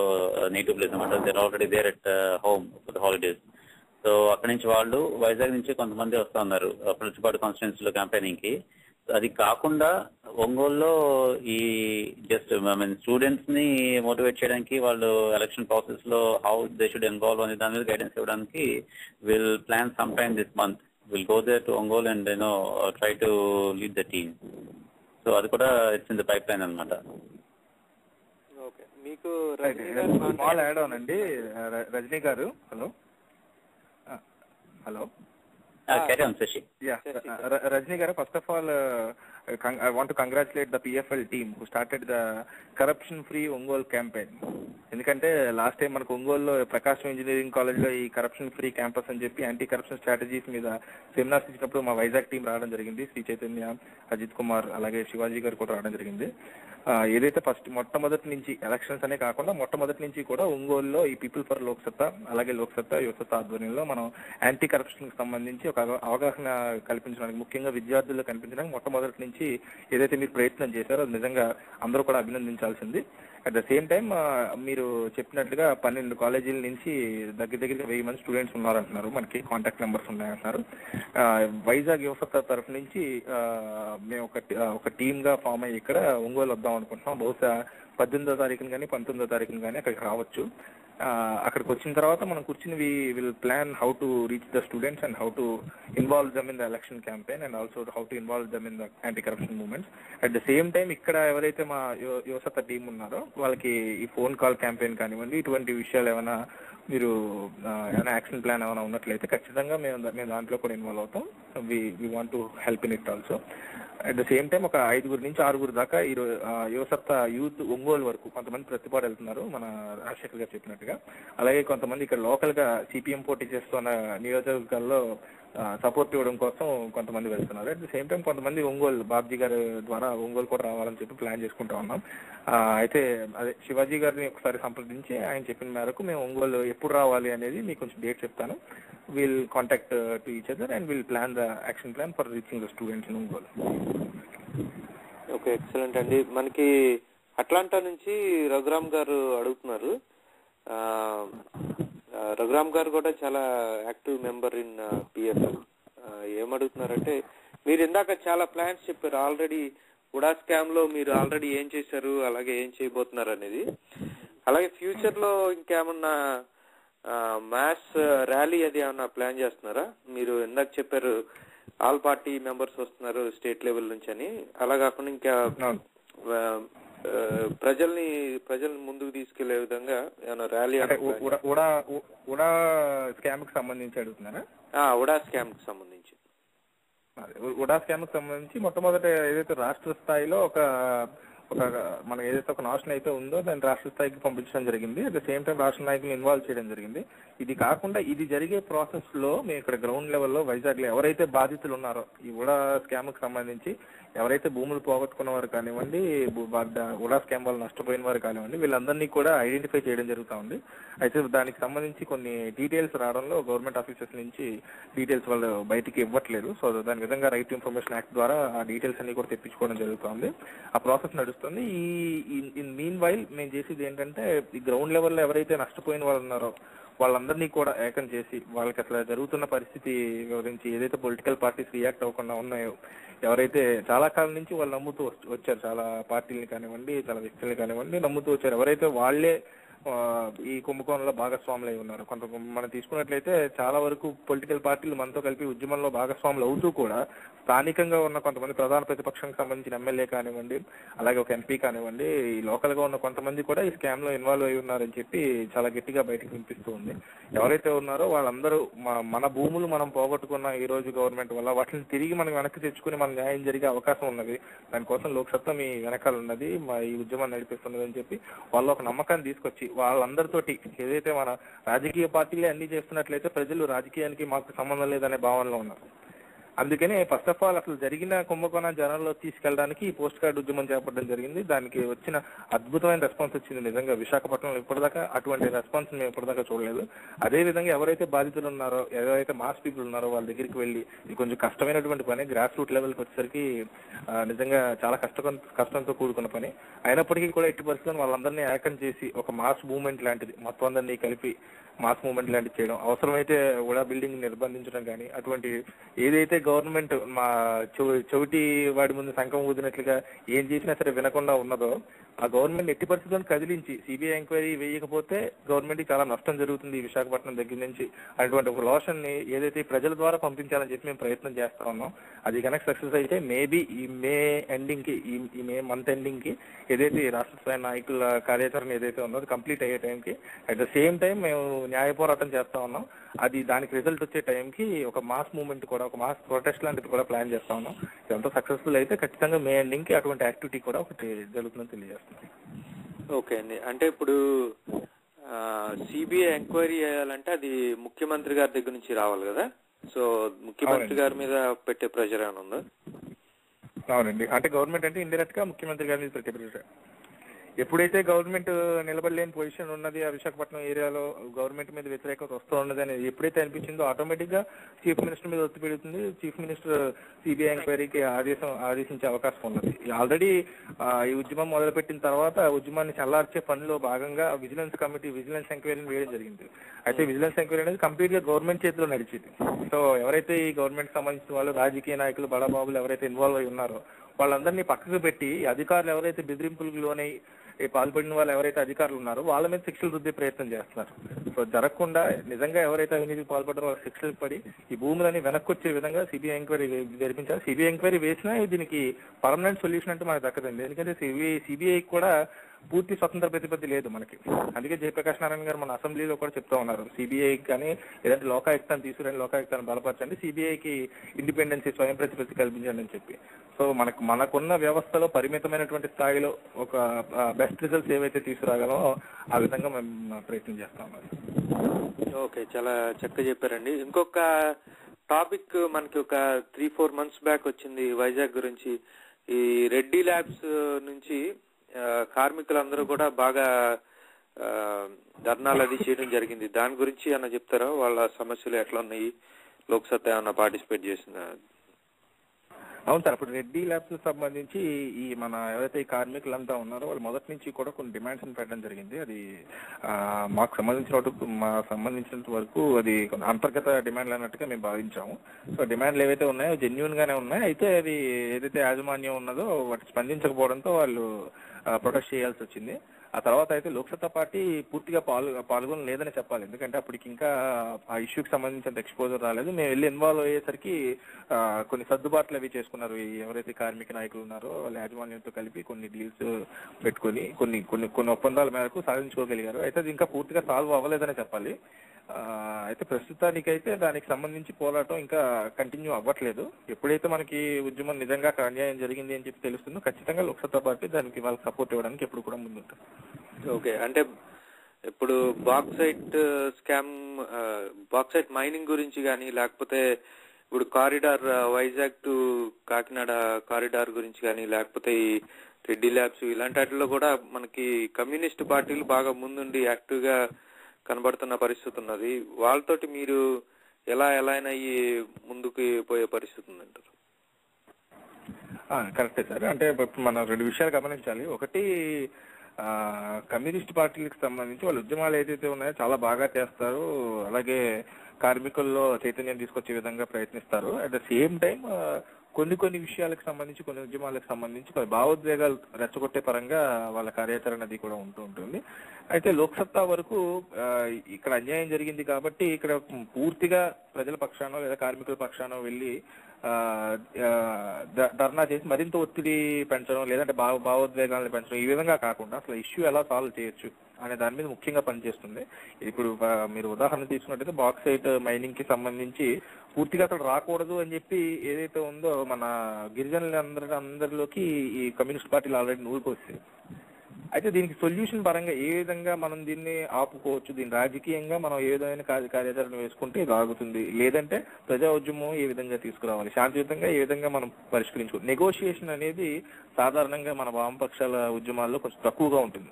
నేటివ్ ప్లేస్ అనమాట. They're already there at home for the holidays. So అక్కడి నుంచి వాళ్ళు వైజాగ్ నుంచి కొంతమంది వస్తా ఉన్నారు ప్రతిపాడు కాన్స్టిట్యున్సీలో క్యాంపెయినింగ్ కి. అది కాకుండా ఒంగోలులో ఈ జస్ట్ స్టూడెంట్స్ ని మోటివేట్ చేయడానికి, వాళ్ళు ఎలక్షన్ ప్రాసెస్ లో హౌ దే షుడ్ ఇన్వాల్వ్ అనే దాని మీద గైడెన్స్ ఇవ్వడానికి will plan some time this month. Will go there to Ongole and try to lead the team. So అది కూడా it's in the pipeline అనమాట. మీకు స్మాల్ యాడ్ ఆన్ అండి Rajni garu. Hello Rajni garu, first of all, I want to congratulate the PFL team who started the corruption free Ongole campaign. ఎందుకంటే లాస్ట్ టైం మనకు ఒంగోలులో ప్రకాశం ఇంజనీరింగ్ కాలేజ్ లో ఈ కరప్షన్ ఫ్రీ క్యాంపస్ అని చెప్పి యాంటీ కరప్షన్ స్ట్రాటజీస్ మీద సెమినార్స్ ఇచ్చినప్పుడు మా వైజాగ్ టీం రావడం జరిగింది. శ్రీ చైతన్య, అజిత్ కుమార్, అలాగే శివాజీ గారు కూడా రావడం జరిగింది. ఏదైతే మొట్టమొదటి నుంచి ఎలక్షన్స్ అనే కాకుండా మొట్టమొదటి నుంచి కూడా ఒంగోలులో ఈ పీపుల్ ఫర్ లోక్సత్తా అలాగే లోక్సత్తా యువసత్తా ఆధ్వర్యంలో మనం యాంటీ కరప్షన్ కి సంబంధించి ఒక అవగాహన కల్పించడానికి, ముఖ్యంగా విద్యార్థుల్లో కల్పించడానికి మొట్టమొదటి నుంచి ఏదైతే మీరు ప్రయత్నం చేశారో అది నిజంగా అందరూ కూడా అభినందించాల్సింది. అట్ ద సేమ్ టైం మీరు చెప్పినట్లుగా 12 కాలేజీల నుంచి దగ్గర 1000 మంది స్టూడెంట్స్ ఉన్నారంటున్నారు, మనకి కాంటాక్ట్ నెంబర్స్ ఉన్నాయంటున్నారు. వైజాగ్ యువసత్తా తరఫు నుంచి మేము ఒక టీమ్ గా ఫామ్ అయ్యి ఇక్కడ ఒంగోలు వద్దాం అనుకుంటున్నాం. బహుశా 18వ తారీఖున కానీ 19వ తారీఖున కానీ అక్కడికి రావచ్చు. అక్కడికి వచ్చిన తర్వాత మనం కూర్చుని will plan how to reach the students and how to involve them in the election campaign and also how to involve them in the anti corruption movements. At the same time ఇక్కడ ఎవరైతే మా యువసత్తా టీం ఉన్నారో వాళ్ళకి ఈ ఫోన్ కాల్ క్యాంపెయిన్ కానివ్వండి, ఇటువంటి విషయాలు ఏమైనా మీరు ఏమైనా యాక్షన్ ప్లాన్ ఏమైనా ఉన్నట్లయితే ఖచ్చితంగా మేము దాంట్లో కూడా ఇన్వాల్వ్ అవుతాం. We want to help in it also. At the same time ఒక 5 నుంచి 6 దాకా ఈ యువసత్తా యూత్ ఒంగోలు వరకు కొంతమంది ప్రతిపాడు వెళ్తున్నారు మన రాజశేఖర్ గారు చెప్పినట్టుగా. అలాగే కొంతమంది ఇక్కడ లోకల్ గా సిపిఎం పోటీ చేస్తున్న నియోజకవర్గాల్లో సపోర్ట్ ఇవ్వడం కోసం కొంతమంది వెళ్తున్నారు. అట్ ద సేమ్ టైం కొంతమంది ఒంగోలు బాబ్జీ గారి ద్వారా ఒంగోలు కూడా రావాలని చెప్పి ప్లాన్ చేసుకుంటా ఉన్నాం. అయితే అదే శివాజీ గారిని ఒకసారి సంప్రదించి ఆయన చెప్పిన మేరకు మేము ఒంగోలు ఎప్పుడు రావాలి అనేది మీకు కొంచెం డేట్ చెప్తాను. Will contact to each other and will plan the action plan for reaching the students in Ongole. Okay, excellent అండి. మనకి అట్లాంటా నుంచి రఘురామ్ గారు అడుగుతున్నారు. రఘురామ్ గారు కూడా చాలా యాక్టివ్ మెంబర్ ఇన్ పిఎఫ్ఎల్. ఏమడుగుతున్నారంటే, మీరు ఇందాక చాలా ప్లాన్స్ చెప్పారు ఆల్రెడీ. ఉడా స్కామ్ లో మీరు ఆల్రెడీ ఏం చేశారు, అలాగే ఏం చేయబోతున్నారు అనేది. అలాగే ఫ్యూచర్ లో ఇంకేమన్నా మాస్ ర్యాలీ అది ఏమన్నా ప్లాన్ చేస్తున్నారా? మీరు ఇందాక చెప్పారు ఆల్ పార్టీ మెంబర్స్ వస్తున్నారు స్టేట్ లెవెల్ నుంచి అని. అలా కాకుండా ఇంకా ప్రజల్ని ముందుకు తీసుకెళ్లే విధంగా ఏమైనా ర్యాలీ ఉడా స్కామ్ కి సంబంధించి అడుగుతున్నారా? ఉడా స్కామ్ కి సంబంధించి ఉడా స్కామ్ కి సంబంధించి మొట్టమొదటి ఏదైతే రాష్ట్ర స్థాయిలో ఒక మనకి ఏదైతే ఒక నాషన్ అయితే ఉందో దాన్ని రాష్ట్ర స్థాయికి పంపించడం జరిగింది. అట్ ద సేమ్ టైం రాష్ట్ర నాయకులు ఇన్వాల్వ్ చేయడం జరిగింది. ఇది కాకుండా ఇది జరిగే ప్రాసెస్ లో మేము ఇక్కడ గ్రౌండ్ లెవెల్లో వైజాగ్ లో ఎవరైతే బాధితులు ఉన్నారో ఈ ఉడా స్కామ్ కి సంబంధించి ఎవరైతే భూములు పోగొట్టుకున్న వారు కానివ్వండి, ఉడా స్కామ్ వల్ల నష్టపోయిన వారు కానివ్వండి, వీళ్ళందరినీ కూడా ఐడెంటిఫై చేయడం జరుగుతూ ఉంది. అయితే దానికి సంబంధించి కొన్ని డీటెయిల్స్ రావడంలో గవర్నమెంట్ ఆఫీసర్స్ నుంచి డీటెయిల్స్ వాళ్ళు బయటికి ఇవ్వట్లేదు. సో దాని విధంగా రైట్ టు ఇన్ఫర్మేషన్ యాక్ట్ ద్వారా ఆ డీటెయిల్స్ అన్ని కూడా తెప్పించుకోవడం జరుగుతుంది. ఆ ప్రాసెస్ నడుస్తుంది. ఇన్ మీన్ వైల్ మేము చేసేది ఏంటంటే ఈ గ్రౌండ్ లెవెల్లో ఎవరైతే నష్టపోయిన వాళ్ళు ఉన్నారో వాళ్ళందరినీ కూడా ఏకం చేసి వాళ్ళకి అసలు జరుగుతున్న పరిస్థితి వివరించి ఏదైతే పొలిటికల్ పార్టీస్ రియాక్ట్ అవ్వకుండా ఉన్నాయో, ఎవరైతే చాలా కాలం నుంచి వాళ్ళు నమ్ముతూ వచ్చారు, చాలా పార్టీలని కానివ్వండి, చాలా వ్యక్తుల్ని కానివ్వండి నమ్ముతూ వచ్చారు, ఎవరైతే వాళ్లే ఈ కుంభకోణంలో భాగస్వాములు అయి ఉన్నారు. కొంత మనం తీసుకున్నట్లయితే చాలా వరకు పొలిటికల్ పార్టీలు మనతో కలిపి ఉద్యమంలో భాగస్వాములు అవుతూ కూడా స్థానికంగా ఉన్న కొంతమంది ప్రధాన ప్రతిపక్షానికి సంబంధించిన ఎమ్మెల్యే కానివ్వండి, అలాగే ఒక ఎంపీ కానివ్వండి, ఈ లోకల్ గా ఉన్న కొంతమంది కూడా ఈ స్కామ్ లో ఇన్వాల్వ్ అయి ఉన్నారని చెప్పి చాలా గట్టిగా బయటకు వినిపిస్తూ ఉంది. ఎవరైతే ఉన్నారో వాళ్ళందరూ మన భూములు మనం పోగొట్టుకున్న ఈ రోజు గవర్నమెంట్ వల్ల వాటిని తిరిగి మనం వెనక్కి తెచ్చుకుని మన న్యాయం జరిగే అవకాశం ఉన్నది, దానికోసం లోక్సత్తా మీ వెనకాల ఉన్నది, మా ఈ ఉద్యమాన్ని నడిపిస్తున్నది అని చెప్పి వాళ్ళు ఒక నమ్మకాన్ని తీసుకొచ్చి వాళ్ళందరితోటి ఏదైతే మన రాజకీయ పార్టీలే అన్ని చేస్తున్నట్లయితే ప్రజలు రాజకీయానికి మాకు సంబంధం లేదనే భావనలో ఉన్నారు. అందుకని ఫస్ట్ ఆఫ్ ఆల్ అసలు జరిగిన కుంభకోణ జనంలో తీసుకెళ్ళడానికి ఈ పోస్ట్ కార్డు ఉద్యమం చేపట్టడం జరిగింది. దానికి వచ్చిన అద్భుతమైన రెస్పాన్స్ వచ్చింది. నిజంగా విశాఖపట్నంలో ఇప్పటిదాకా అటువంటి రెస్పాన్స్ మేము ఇప్పటిదాకా చూడలేదు. అదే విధంగా ఎవరైతే బాధితులు ఉన్నారో, ఎవరైతే మాస్ పీపుల్ ఉన్నారో వాళ్ళ దగ్గరికి వెళ్ళి ఇది కొంచెం కష్టమైనటువంటి పని, గ్రాస్ రూట్ లెవెల్కి వచ్చేసరికి నిజంగా చాలా కష్టంతో కూడుకున్న పని అయినప్పటికీ కూడా ఎట్టి పరిస్థితుల్లో వాళ్ళందరినీ ఏకం చేసి ఒక మాస్ మూవ్మెంట్ లాంటిది మొత్తం అందరినీ కలిపి మాస్ మూవ్మెంట్ లాంటివి చేయడం, అవసరమైతే ఉడా బిల్డింగ్ నిర్బంధించడం కానీ అటువంటి ఏదైతే గవర్నమెంట్ మా చెవిటి వాడి ముందు శంఖం ఊదినట్లుగా ఏం చేసినా సరే వినకుండా ఉన్నదో ఆ గవర్నమెంట్ ఎట్టి పరిస్థితులను కదిలించి సిబిఐ ఎంక్వైరీ వేయకపోతే గవర్నమెంట్ కి చాలా నష్టం జరుగుతుంది ఈ విశాఖపట్నం దగ్గర నుంచి అటువంటి ఒక లోషన్ ని ఏదైతే ప్రజల ద్వారా పంపించాలని చెప్పి మేము ప్రయత్నం చేస్తా ఉన్నాం. అది కనుక సక్సెస్ అయితే మేబీ ఈ మే ఎండింగ్ కి ఈ మే మంత్ ఎండింగ్ కి ఏదైతే రాష్ట్ర స్థాయి నాయకుల కార్యాచరణ ఏదైతే ఉందో అది కంప్లీట్ అయ్యే టైంకి అట్ ద సేమ్ టైం మేము న్యాయ పోరాటం చేస్తా ఉన్నాం. అది దానికి రిజల్ట్ వచ్చే టైంకి ఒక మాస్ మూవ్మెంట్ కూడా, ఒక మాస్ ప్రొటెస్ట్ లాంటిది కూడా ప్లాన్ చేస్తా ఉన్నాం. ఇదంతా సక్సెస్ఫుల్ అయితే ఖచ్చితంగా మే ఎండింగ్ కి అటువంటి యాక్టివిటీ కూడా ఒకటి జరుగుతుందని తెలియజేస్తున్నాం. ఓకే అండి. అంటే ఇప్పుడు సిబిఐ ఎంక్వైరీ చేయాలంటే అది ముఖ్యమంత్రి గారి దగ్గర నుంచి రావాలి కదా, సో ముఖ్యమంత్రి గారి మీద పెట్టే ప్రెషర్ ఏమైనా ఉందా? అవునండి, అంటే గవర్నమెంట్ అంటే ఇండైరెక్ట్ గా ముఖ్యమంత్రి గారి మీద పెట్టే ప్రెషర్. ఎప్పుడైతే గవర్నమెంట్ నిలబడలేని పొజిషన్ ఉన్నది ఆ విశాఖపట్నం ఏరియాలో, గవర్నమెంట్ మీద వ్యతిరేకత వస్తూ ఉన్నది అనేది ఎప్పుడైతే అనిపించిందో ఆటోమేటిక్ గా చీఫ్ మినిస్టర్ మీద ఒత్తిడి పెడుతుంది. చీఫ్ మినిస్టర్ సిబిఐ ఎంక్వైరీకి ఆదేశించే అవకాశం ఉన్నది. ఆల్రెడీ ఈ ఉద్యమం మొదలుపెట్టిన తర్వాత ఉద్యమాన్ని చల్లార్చే పనిలో భాగంగా విజిలెన్స్ కమిటీ విజిలెన్స్ ఎంక్వైరీని వేయడం జరిగింది. అయితే విజిలెన్స్ ఎంక్వైరీ అనేది కంప్లీట్ గా గవర్నమెంట్ చేతిలో నడిచింది. సో ఎవరైతే ఈ గవర్నమెంట్ సంబంధించిన వాళ్ళు, రాజకీయ నాయకులు, బడాబాబులు ఎవరైతే ఇన్వాల్వ్ అయి ఉన్నారో వాళ్ళందరినీ పక్కకు పెట్టి అధికారులు ఎవరైతే బెదిరింపులకు లోనై పాల్పడిన వాళ్ళు ఎవరైతే అధికారులు ఉన్నారో వాళ్ళ మీద శిక్షలు రుద్దే ప్రయత్నం చేస్తున్నారు. సో జరగకుండా నిజంగా ఎవరైతే అవినీతికి పాల్పడ్డారో వాళ్ళ శిక్షలు పడి ఈ భూములని వెనక్కి వచ్చే విధంగా సిబిఐ ఎంక్వైరీ జరిపించారు. సిబిఐ ఎంక్వైరీ వేసినా దీనికి పర్మనెంట్ సొల్యూషన్ అంటే మనకు దక్కదండి. ఎందుకంటే సిబిఐ కూడా పూర్తి స్వతంత్ర ప్రతిపత్తి లేదు మనకి. అందుకే జయప్రకాష్ నారాయణ గారు మన అసెంబ్లీలో కూడా చెప్తా ఉన్నారు, సిబిఐకి కానీ ఏదంటే లోకాయుక్తాన్ని తీసుకురండి, లోకాయుక్తాన్ని బలపరచండి, సిబిఐకి ఇండిపెండెన్సీ స్వయం ప్రతిపత్తి కల్పించండి అని చెప్పి. సో మనకున్న వ్యవస్థలో పరిమితమైనటువంటి స్థాయిలో ఒక బెస్ట్ రిజల్ట్స్ ఏవైతే తీసుకురాగలమో ఆ విధంగా మేము ప్రయత్నం చేస్తా ఉన్నారు. ఓకే, చాలా చక్కగా చెప్పారండి. ఇంకొక టాపిక్ మనకి ఒక 3-4 months బ్యాక్ వచ్చింది వైజాగ్ గురించి. ఈ రెడ్డి ల్యాబ్స్ నుంచి కార్మికులందరూ కూడా బాగా ధర్నాలు అది చేయడం జరిగింది. దాని గురించి ఏమన్నా చెప్తారా? వాళ్ళ సమస్యలు ఎట్లా ఉన్నాయి? లోక్సత్తా ఏమన్నా పార్టిసిపేట్ చేసిందా? అవును సార్, ఇప్పుడు రెడ్డి ల్యాబ్స్ సంబంధించి ఈ మన ఎవరైతే ఈ కార్మికులంతా ఉన్నారో వాళ్ళు మొదటి నుంచి కూడా కొన్ని డిమాండ్స్ పెట్టడం జరిగింది. అది మాకు సంబంధించినంత వరకు అది అంతర్గత డిమాండ్లు అన్నట్టుగా మేము భావించాము. సో డిమాండ్లు ఏవైతే ఉన్నాయో జెన్యూన్ గానే ఉన్నాయి. అయితే అది ఏదైతే యాజమాన్యం ఉన్నదో వాటి స్పందించకపోవడంతో వాళ్ళు ప్రొటెస్ట్ చేయాల్సి వచ్చింది. ఆ తర్వాత అయితే లోక్సత్తా పార్టీ పూర్తిగా పాల్గొనలేదని చెప్పాలి. ఎందుకంటే అప్పటికి ఇంకా ఆ ఇష్యూకి సంబంధించినంత ఎక్స్పోజర్ రాలేదు. మేము వెళ్ళి ఇన్వాల్వ్ అయ్యేసరికి కొన్ని సర్దుబాట్లు అవి చేసుకున్నారు. ఎవరైతే కార్మిక నాయకులు ఉన్నారో వాళ్ళ యాజమాన్యంతో కలిపి కొన్ని డీల్స్ పెట్టుకుని కొన్ని ఒప్పందాల మేరకు సాధించుకోగలిగారు. అయితే అది ఇంకా పూర్తిగా సాల్వ్ అవ్వలేదని చెప్పాలి. అయితే ప్రస్తుతానికైతే దానికి సంబంధించి పోరాటం ఇంకా కంటిన్యూ అవ్వట్లేదు. ఎప్పుడైతే మనకి ఉద్యమం నిజంగా అక్కడ అన్యాయం జరిగింది అని చెప్పి తెలుస్తుందో ఖచ్చితంగా లోక్సత్తా పార్టీ దానికి వాళ్ళకి సపోర్ట్ ఇవ్వడానికి ఎప్పుడు కూడా ముందుంటుంది. ఓకే, అంటే ఇప్పుడు బాక్సైట్ మైనింగ్ గురించి కానీ, లేకపోతే ఇప్పుడు corridor Vizag to Kakinada corridor గురించి కానీ, లేకపోతే ఈ రెడ్డి ల్యాబ్స్ ఇలాంటి వాటిలో కూడా మనకి కమ్యూనిస్ట్ పార్టీలు బాగా ముందుండి యాక్టివ్ గా కనబడుతున్న పరిస్థితి ఉన్నది. వాళ్ళతోటి మీరు ఎలా అయినా ఈ ముందుకు పోయే పరిస్థితి ఉందంటారు? కరెక్టే సార్. అంటే మనం రెండు విషయాలు గమనించాలి. ఒకటి, కమ్యూనిస్ట్ పార్టీలకు సంబంధించి వాళ్ళ ఉద్యమాలు ఏదైతే ఉన్నాయో చాలా బాగా చేస్తారు. అలాగే కార్మికుల్లో చైతన్యం తీసుకొచ్చే విధంగా ప్రయత్నిస్తారు. అట్ ద సేమ్ టైం కొన్ని విషయాలకు సంబంధించి, కొన్ని ఉద్యమాలకు సంబంధించి కొన్ని భావోద్వేగాలు రెచ్చగొట్టే పరంగా వాళ్ళ కార్యాచరణ అది కూడా ఉంటుంది. అయితే లోక్సత్తా వరకు ఇక్కడ అన్యాయం జరిగింది కాబట్టి ఇక్కడ పూర్తిగా ప్రజల పక్షానో లేదా కార్మికుల పక్షానో వెళ్ళి ధర్నా చేసి మరింత ఒత్తిడి పెంచడం, లేదంటే భావోద్వేగాలను పెంచడం, ఈ విధంగా కాకుండా అసలు ఇష్యూ ఎలా సాల్వ్ చేయొచ్చు అనే దాని మీద ముఖ్యంగా పనిచేస్తుంది. ఇప్పుడు మీరు ఉదాహరణ తీసుకున్నట్టయితే బాక్సైట్ మైనింగ్ కి సంబంధించి పూర్తిగా అక్కడ రాకూడదు అని చెప్పి ఏదైతే ఉందో మన గిరిజనులందరిలోకి ఈ కమ్యూనిస్ట్ పార్టీలు ఆల్రెడీ నూరుకొస్తాయి. అయితే దీనికి సొల్యూషన్ పరంగా ఏ విధంగా మనం దీన్ని ఆపుకోవచ్చు, దీన్ని రాజకీయంగా మనం ఏ విధమైన కార్యాచరణ వేసుకుంటే ఇది ఆగుతుంది, లేదంటే ప్రజా ఉద్యమం ఏ విధంగా తీసుకురావాలి, శాంతియుతంగా ఏ విధంగా మనం పరిష్కరించుకోవాలి. నెగోషియేషన్ అనేది సాధారణంగా మన వామపక్షాల ఉద్యమాల్లో కొంచెం తక్కువగా ఉంటుంది.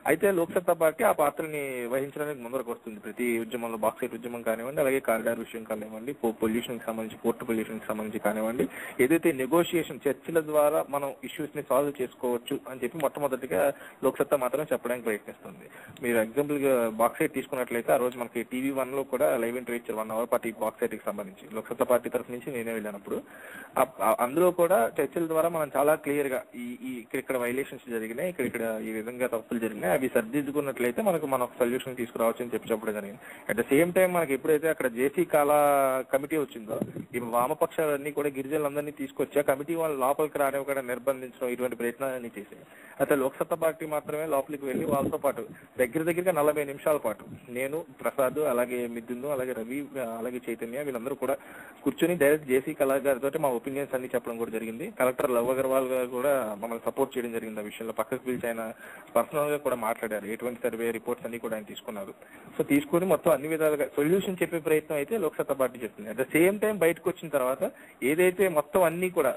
అయితే లోక్సత్తా పార్టీ ఆ పాత్రని వహించడానికి ముందరకు వస్తుంది. ప్రతి ఉద్యమంలో బాక్సైట్ ఉద్యమం కానివ్వండి, అలాగే కారిడార్ విషయం కానివ్వండి, పొల్యూషన్ కి సంబంధించి, పోర్ట్ పొల్యూషన్ కి సంబంధించి కానివ్వండి, ఏదైతే నెగోషియేషన్ చర్చల ద్వారా మనం ఇష్యూస్ ని సాల్వ్ చేసుకోవచ్చు అని చెప్పి మొట్టమొదటిగా లోక్సత్తా మాత్రమే చెప్పడానికి ప్రయత్నిస్తుంది. మీరు ఎగ్జాంపుల్ గా బాక్సైట్ తీసుకున్నట్లయితే ఆ రోజు మనకి TV1 లో కూడా లైవ్ ఇంటర్వ్యూ ఇచ్చారు 1 అవర్ పార్టీ బాక్సైట్ కి సంబంధించి. లోక్సత్తా పార్టీ తరఫు నుంచి నేనే వెళ్ళినప్పుడు అందులో కూడా చర్చల ద్వారా మనం చాలా క్లియర్ గా ఇక్కడ వైలేషన్స్ జరిగినాయి, ఇక్కడ ఈ విధంగా తప్పులు జరిగినాయి, అవి సర్దిద్దుకున్నట్లయితే మన సొల్యూషన్ తీసుకురావచ్చు అని చెప్పడం జరిగింది. అట్ ద సేమ్ టైం మనకి ఎప్పుడైతే అక్కడ జేసీ కాలా కమిటీ వచ్చిందో, ఈ వామపక్షాలన్నీ కూడా గిరిజనులందరినీ తీసుకొచ్చి ఆ కమిటీ వాళ్ళు లోపలికి రానివ్వకుండా నిర్బంధించడం, ఇటువంటి ప్రయత్నాలన్నీ చేశాయి. అయితే లోక్సత్తా పార్టీ మాత్రమే లోపలికి వెళ్లి వాళ్ళతో పాటు దగ్గరగా 40 నిమిషాల పాటు నేను, ప్రసాద్, అలాగే మిథున్, అలాగే రవి, అలాగే చైతన్య వీళ్ళందరూ కూడా కూర్చొని డైరెక్ట్ జేసీ కళా గారితో మా ఒపీనియన్స్ అన్ని చెప్పడం కూడా జరిగింది. కలెక్టర్ లవ్ అగర్వాల్ గారు కూడా మమ్మల్ని సపోర్ట్ చేయడం జరిగింది. ఆ విషయంలో పక్కకు పిలిచి ఆయన పర్సనల్ గా కూడా మాట్లాడారు. ఎటువంటి సర్వే రిపోర్ట్స్ అన్ని కూడా ఆయన తీసుకున్నారు. సో తీసుకుని మొత్తం అన్ని విధాలుగా సొల్యూషన్ చెప్పే ప్రయత్నం అయితే లోక్సత్తా పార్టీ చెప్తుంది. అట్ ద సేమ్ టైం బయటకు వచ్చిన తర్వాత ఏదైతే మొత్తం అన్ని కూడా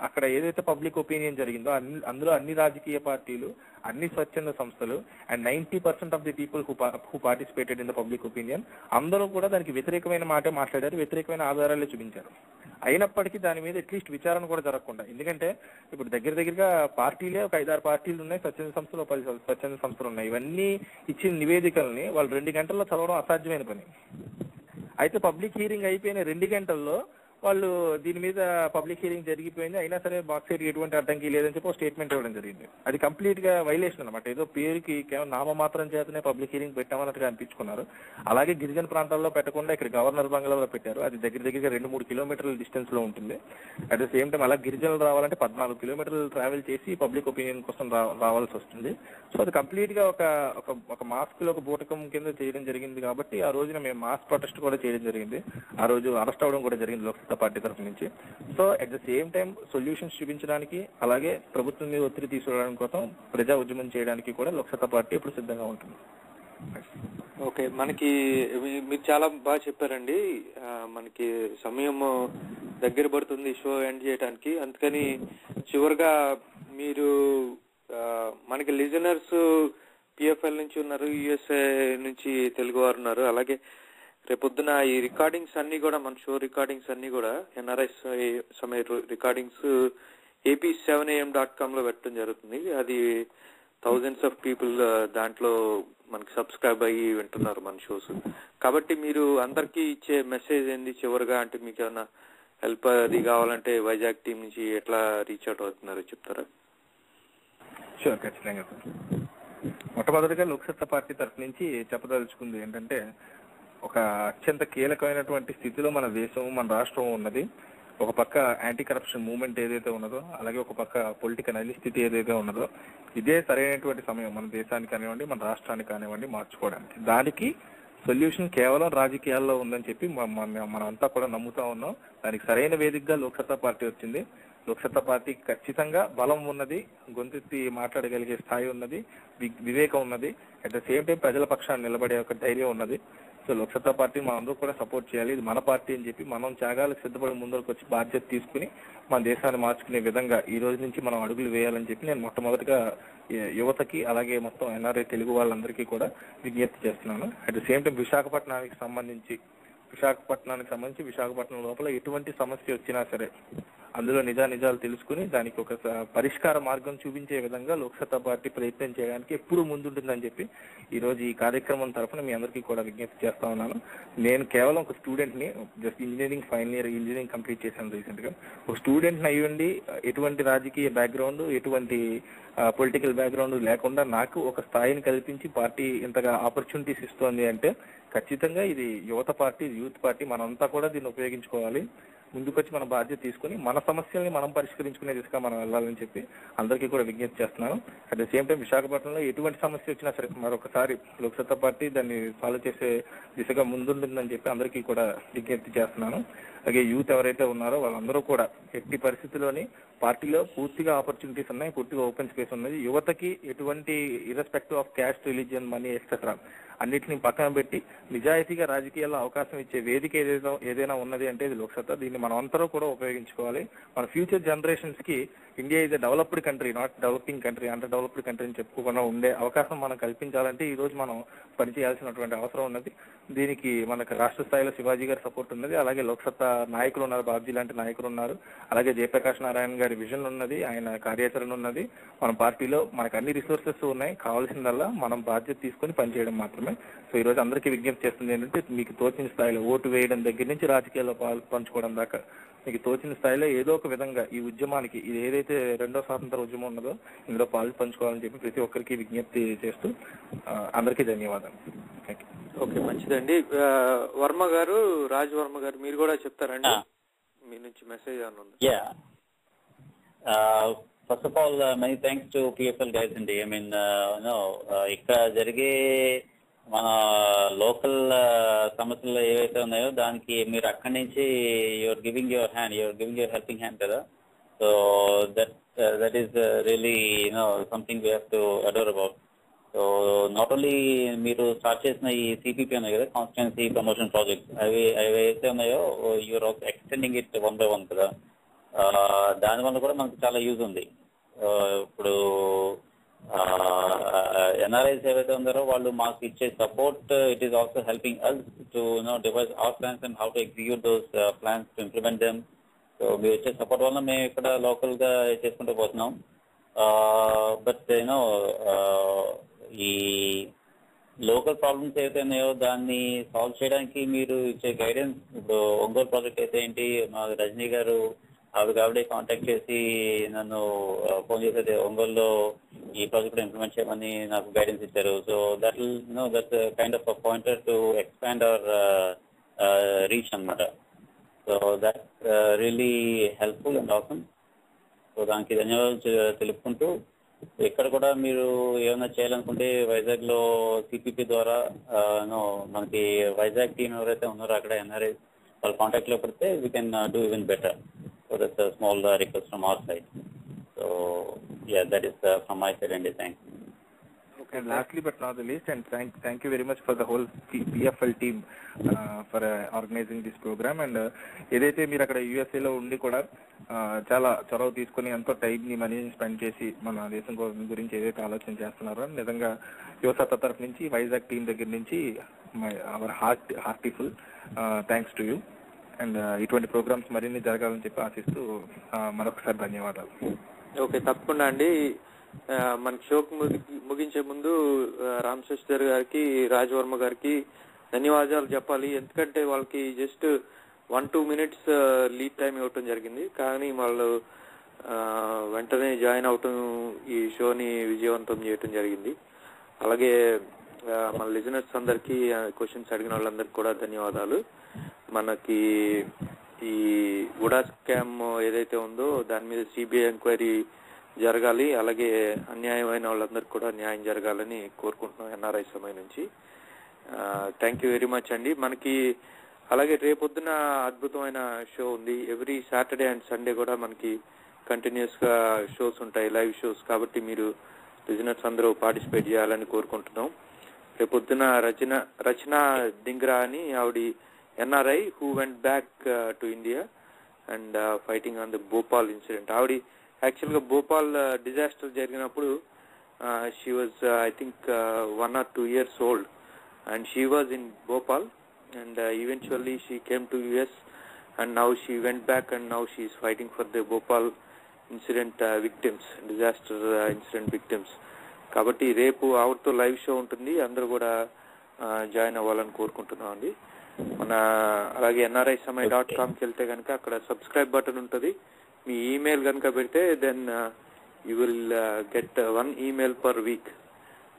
అక్కడ ఏదైతే పబ్లిక్ ఒపీనియన్ జరిగిందో అందులో అన్ని రాజకీయ పార్టీలు, అన్ని స్వచ్ఛంద సంస్థలు and 90% of the people who participated in the public opinion అందరూ కూడా దానికి వ్యతిరేకమైన మాటే మాట్లాడారు, వ్యతిరేకమైన ఆధారాలే చూపించారు. అయినప్పటికీ దాని మీద అట్లీస్ట్ విచారణ కూడా జరగకుండా, ఎందుకంటే ఇప్పుడు దగ్గరగా పార్టీలే ఒక 5-6 పార్టీలు ఉన్నాయి, స్వచ్ఛంద సంస్థలు 10 స్వచ్ఛంద సంస్థలు ఉన్నాయి. ఇవన్నీ ఇచ్చిన నివేదికల్ని వాళ్ళు 2 గంటల్లో చదవడం అసాధ్యమైన పని. అయితే పబ్లిక్ హీరింగ్ అయిపోయిన 2 గంటల్లో వాళ్ళు దీని మీద పబ్లిక్ హీరింగ్ జరిగిపోయింది, అయినా సరే బాక్సైట్ ఎటువంటి అడ్డంకి లేదని చెప్పి స్టేట్మెంట్ ఇవ్వడం జరిగింది. అది కంప్లీట్ గా వైలేషన్ అనమాట. ఏదో పేరుకి కేవలం నామమాత్రం చేతనే పబ్లిక్ హీరింగ్ పెట్టామన్నట్టుగా అనిపించుకున్నారు. అలాగే గిరిజన ప్రాంతాల్లో పెట్టకుండా ఇక్కడ గవర్నర్ బంగ్లాలో పెట్టారు. అది దగ్గరగా 2-3 కిలోమీటర్ల డిస్టెన్స్ లో ఉంటుంది. అట్ ద సేమ్ టైం అలా గిరిజనులు రావాలంటే 14 కిలోమీటర్లు ట్రావెల్ చేసి పబ్లిక్ ఒపీనియన్ కోసం రావాల్సి వస్తుంది. సో అది కంప్లీట్ గా ఒక మాస్క్ లో ఒక బూటకం కింద చేయడం జరిగింది. కాబట్టి ఆ రోజున మేము మాస్ ప్రొటెస్ట్ కూడా చేయడం జరిగింది. ఆ రోజు అరెస్ట్ అవడం కూడా జరిగింది లోక్సత్తా పార్టీ తరఫు నుంచి. So at the same time solutions చూపించడానికి, అలాగే ప్రభుత్వం మీద ఒత్తిడి తీసుకురావడానికి కోసం ప్రజా ఉద్యమం చేయడానికి కూడా లోక్సత్తా పార్టీ ఇప్పుడు సిద్ధంగా ఉంటుంది. ఓకే, మనకి మీరు చాలా బాగా చెప్పారండి. మనకి సమయం దగ్గర పడుతుంది షో ఎండ్ చేయడానికి. అందుకని చివరిగా మీరు మనకి లిజనర్స్ PFL నుంచి ఉన్నారు, USA నుంచి తెలుగు వారు ఉన్నారు, అలాగే రేపొద్దున ఈ రికార్డింగ్స్ అన్ని కూడా, మన షో రికార్డింగ్స్ అన్ని కూడా NRI సమయ రికార్డింగ్స్ AP7am.com లో పెట్టడం జరుగుతుంది. అది థౌజండ్స్ ఆఫ్ పీపుల్ దాంట్లో మనకి సబ్స్క్రైబ్ అయ్యి వింటున్నారు మన షోస్. కాబట్టి మీరు అందరికీ ఇచ్చే మెసేజ్ ఏంది చివరిగా? అంటే మీకు ఏమైనా హెల్ప్ అది కావాలంటే వైజాగ్ టీం నుంచి ఎట్లా రీచ్ అవుట్ అవుతున్నారో చెప్తారా? షూర్, ఖచ్చితంగా. మొట్టమొదటిగా లోక్సత్తా పార్టీ తరఫు నుంచి చెప్పదలుచుకుంది ఏంటంటే, ఒక అత్యంత కీలకమైనటువంటి స్థితిలో మన దేశం, మన రాష్ట్రం ఉన్నది. ఒక పక్క యాంటీ కరప్షన్ మూవ్మెంట్ ఏదైతే ఉన్నదో, అలాగే ఒక పక్క పొలిటికల్ అనిశ్చితి ఏదైతే ఉన్నదో, ఇదే సరైనటువంటి సమయం మన దేశానికి కానివ్వండి, మన రాష్ట్రానికి కానివ్వండి మార్చుకోవడానికి. దానికి సొల్యూషన్ కేవలం రాజకీయాల్లో ఉందని చెప్పి మనమంతా కూడా నమ్ముతా ఉన్నాం. దానికి సరైన వేదికగా లోక్సత్తా పార్టీ వచ్చింది. లోక్సత్తా పార్టీకి ఖచ్చితంగా బలం ఉన్నది, గొంతెత్తి మాట్లాడగలిగే స్థాయి ఉన్నది, వివేకం ఉన్నది, అట్ ద సేమ్ టైం ప్రజల పక్షాన్ని నిలబడే ఒక ధైర్యం ఉన్నది. సో లోక్సత్తా పార్టీ మనందరూ కూడా సపోర్ట్ చేయాలి. ఇది మన పార్టీ అని చెప్పి మనం త్యాగాలకు సిద్ధపడి ముందరకు వచ్చి బాధ్యత తీసుకుని మన దేశాన్ని మార్చుకునే విధంగా ఈ రోజు నుంచి మనం అడుగులు వేయాలని చెప్పి నేను మొట్టమొదటిగా యువతకి, అలాగే మొత్తం ఎన్ఆర్ఐ తెలుగు వాళ్ళందరికీ కూడా విజ్ఞప్తి చేస్తున్నాను. అట్ ద సేమ్ టైం విశాఖపట్నానికి సంబంధించి విశాఖపట్నం లోపల ఎటువంటి సమస్య వచ్చినా సరే అందులో నిజాలు తెలుసుకుని దానికి ఒక పరిష్కార మార్గం చూపించే విధంగా లోక్సత్తా పార్టీ ప్రయత్నం చేయడానికి ఎప్పుడూ ముందుంటుందని చెప్పి ఈ రోజు ఈ కార్యక్రమం తరఫున మీ అందరికీ కూడా విజ్ఞప్తి చేస్తా ఉన్నాను. నేను కేవలం ఒక స్టూడెంట్ ని, just engineering final year engineering complete చేశాను రీసెంట్ గా. ఒక స్టూడెంట్ ని అయ్యండి, ఎటువంటి రాజకీయ బ్యాక్గ్రౌండ్, ఎటువంటి పొలిటికల్ బ్యాక్గ్రౌండ్ లేకుండా నాకు ఒక స్థాయిని కల్పించి పార్టీ ఇంతగా ఆపర్చునిటీస్ ఇస్తోంది అంటే ఖచ్చితంగా ఇది యువత పార్టీ, యూత్ పార్టీ. మనంతా కూడా దీన్ని ఉపయోగించుకోవాలి. ముందుకొచ్చి మన బాధ్యత తీసుకుని మన సమస్యల్ని మనం పరిష్కరించుకునే దిశగా మనం వెళ్ళాలని చెప్పి అందరికీ కూడా విజ్ఞప్తి చేస్తున్నాను. అట్ ద సేమ్ టైం విశాఖపట్నంలో ఎటువంటి సమస్య వచ్చినా సరే మరొకసారి లోక్సత్తా పార్టీ దాన్ని సాల్వ్ చేసే దిశగా ముందుంటుందని చెప్పి అందరికీ కూడా విజ్ఞప్తి చేస్తున్నాను. అలాగే యూత్ ఎవరైతే ఉన్నారో వాళ్ళందరూ కూడా ఎట్టి పరిస్థితుల్లోని పార్టీలో పూర్తిగా ఆపర్చునిటీస్ ఉన్నాయి, పూర్తిగా ఓపెన్ స్పేస్ ఉన్నది. యువతకి ఎటువంటి irrespective of caste, religion, money etcetera అన్నిటిని పక్కన పెట్టి నిజాయితీగా రాజకీయాల్లో అవకాశం ఇచ్చే వేదిక ఏదైనా ఉన్నది అంటే ఇది లోక్సత్తా. దీన్ని మనం అందరూ కూడా ఉపయోగించుకోవాలి. మన ఫ్యూచర్ జనరేషన్స్ కి India is a developed country, not developing country, under developed country అని చెప్పుకోకుండా ఉండే అవకాశం మనం కల్పించాలంటే ఈ రోజు మనం పనిచేయాల్సినటువంటి అవసరం ఉన్నది. దీనికి మనకు రాష్ట్ర స్థాయిలో శివాజీ గారి సపోర్ట్ ఉన్నది, అలాగే లోక్సత్తా నాయకులు ఉన్నారు, బాబ్జీ లాంటి నాయకులు ఉన్నారు, అలాగే జయప్రకాష్ నారాయణ గారి విజన్ ఉన్నది, ఆయన కార్యాచరణ ఉన్నది. మన పార్టీలో మనకు అన్ని రిసోర్సెస్ ఉన్నాయి, కావాల్సిందల్లా మనం బాధ్యత తీసుకుని పనిచేయడం మాత్రమే. సో ఈ రోజు అందరికీ విజ్ఞప్తి చేస్తుంది ఏంటంటే, మీకు తోచిన స్థాయిలో ఓటు వేయడం దగ్గర నుంచి రాజకీయాల్లో పంచుకోవడం దాకా మీకు తోచిన స్థాయిలో ఏదో ఒక విధంగా ఈ ఉద్యమానికి, ఇది ఏదైతే రెండో స్వాతంత్ర ఉద్యమం ఉన్నదో ఇందులో పంచుకోవాలని చెప్పి ప్రతి ఒక్కరికి విజ్ఞప్తి చేస్తూ అందరికీ ధన్యవాదాలు. ఓకే, మంచిదండి. వర్మ గారు, రాజ్ వర్మ గారు, మీరు కూడా చెప్తారండి, మీ నుంచి మెసేజ్ అన్నది. First of all many thanks to PFL guides అండి. ఐ మీన్ ఇక్కడ జరిగే మన లోకల్ సమస్యలు ఏవైతే ఉన్నాయో దానికి మీరు అక్కడి నుంచి your giving your helping hand కదా. So that is really something we have to adore about. So not only మీరు స్టార్ట్ చేసిన ఈ సిపిపి ఉన్నాయి కదా, కాన్స్టిట్యుయెన్సీ ప్రమోషన్ ప్రాజెక్ట్, అవి అయితే ఉన్నాయో you're also extending it 1 by 1 కదా. దానివల్ల కూడా మనకు చాలా యూజ్ ఉంది. ఇప్పుడు ఎన్ఆర్ఐస్ ఏవైతే ఉన్నారో వాళ్ళు మాకు ఇచ్చే support, it is also helping us to devise our plans and how to execute those plans to implement them. So మీరు ఇచ్చే సపోర్ట్ వల్ల మేము ఇక్కడ లోకల్ గా చేసుకుంటూ పోతున్నాం. బట్ ఈ లోకల్ ప్రాబ్లమ్స్ ఏవైతే ఉన్నాయో దాన్ని సాల్వ్ చేయడానికి మీరు ఇచ్చే గైడెన్స్, ఇప్పుడు ఒంగోలు ప్రాజెక్ట్ అయితే ఏంటి, మా రజనీ గారు ఆవిడే కాంటాక్ట్ చేసి నన్ను ఫోన్ చేసేది, ఒంగోలులో ఈ ప్రాజెక్ట్ ఇంప్లిమెంట్ చేయమని నాకు గైడెన్స్ ఇచ్చారు. So that kind of pointer to expand our reach అన్నమాట. So that really helpful and awesome. So దానికి ధన్యవాదాలు తెలుపుకుంటూ, ఇక్కడ కూడా మీరు ఏమైనా చేయాలనుకుంటే వైజాగ్ లో సిపిపి ద్వారా మనకి వైజాగ్ టీం ఎవరైతే ఉన్నారో అక్కడ ఎన్ఆర్ఐ వాళ్ళ కాంటాక్ట్ లో పడితే we can do even better. So that's a small request from our side. So yeah, that is from my side, and thanks. Okay, and lastly but not the least, and thank you very much for the whole PFL team for organizing this program. And ఏదైతే మీరు అక్కడ యూఎస్ఏ లో ఉండి కూడా చాలా చొరవ తీసుకుని ఎంతో టైం ని మనీని స్పెండ్ చేసి మన దేశం గురించి ఏదైతే ఆలోచన చేస్తున్నారో, నిజంగా యువసత్తా తరఫు నుంచి వైజాగ్ టీం దగ్గర నుంచి our heartiful thanks to you. And ఇటువంటి ప్రోగ్రామ్స్ మరిన్ని జరగాలని చెప్పి ఆశిస్తూ మరొకసారి ధన్యవాదాలు. ఓకే, తప్పకుండా అండి. మనకి షోకు ముగించే ముందు రామశేషర్ గారికి, రాజవర్మ గారికి ధన్యవాదాలు చెప్పాలి. ఎందుకంటే వాళ్ళకి జస్ట్ 1-2 minutes లీడ్ టైం ఇవ్వటం జరిగింది, కానీ వాళ్ళు వెంటనే జాయిన్ అవటం, ఈ షోని విజయవంతం చేయటం జరిగింది. అలాగే మన లిజనర్స్ అందరికీ క్వశ్చన్స్ అడిగిన వాళ్ళందరికీ కూడా ధన్యవాదాలు. మనకి ఈ ఉడా స్కామ్ ఏదైతే ఉందో దాని మీద సిబిఐ ఎంక్వైరీ జరగాలి, అలాగే అన్యాయమైన వాళ్ళందరికీ కూడా న్యాయం జరగాలని కోరుకుంటున్నాం ఎన్ఆర్ఐ సమయం నుంచి. థ్యాంక్ యూ వెరీ మచ్ అండి. మనకి అలాగే రేపొద్దున అద్భుతమైన షో ఉంది. ఎవ్రీ సాటర్డే అండ్ సండే కూడా మనకి కంటిన్యూస్ గా షోస్ ఉంటాయి, లైవ్ షోస్. కాబట్టి మీరు లిజనర్స్ అందరూ పార్టిసిపేట్ చేయాలని కోరుకుంటున్నాం. రేపొద్దున రచన డింగ్రా అని ఆవిడ NRI who went back to India and fighting on the Bhopal incident. ఆవిడ యాక్చువల్ గా భోపాల్ డిజాస్టర్ జరిగినప్పుడు she was I think 1 or 2 years old and she was in Bhopal and eventually she came to US and now she went back and now she is fighting for the Bhopal incident victims, disaster incident victims. కాబట్టి రేపు ఆవిడతో లైవ్ షో ఉంటుంది, అందరూ కూడా జాయిన్ అవ్వాలని కోరుకుంటున్నాం అండి. మన అలాగే nrisami.com వెళ్తే కనుక అక్కడ సబ్స్క్రైబ్ బటన్ ఉంటుంది. మీ ఈమెయిల్ కనుక పెడితే then you will get 1 email per week.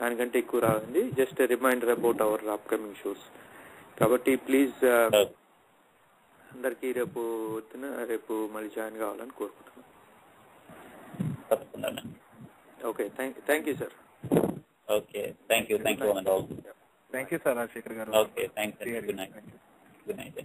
దానికంటే ఎక్కువ రాదండి. Just reminder about our upcoming shows. కాబట్టి ప్లీజ్ అందరికీ రేపు మళ్ళీ జాయిన్ కావాలని కోరుకుంటున్నాను. Okay, thank you sir. Okay, thank you. Thank you sir Rajasekhar garu. Okay, thanks. Good night.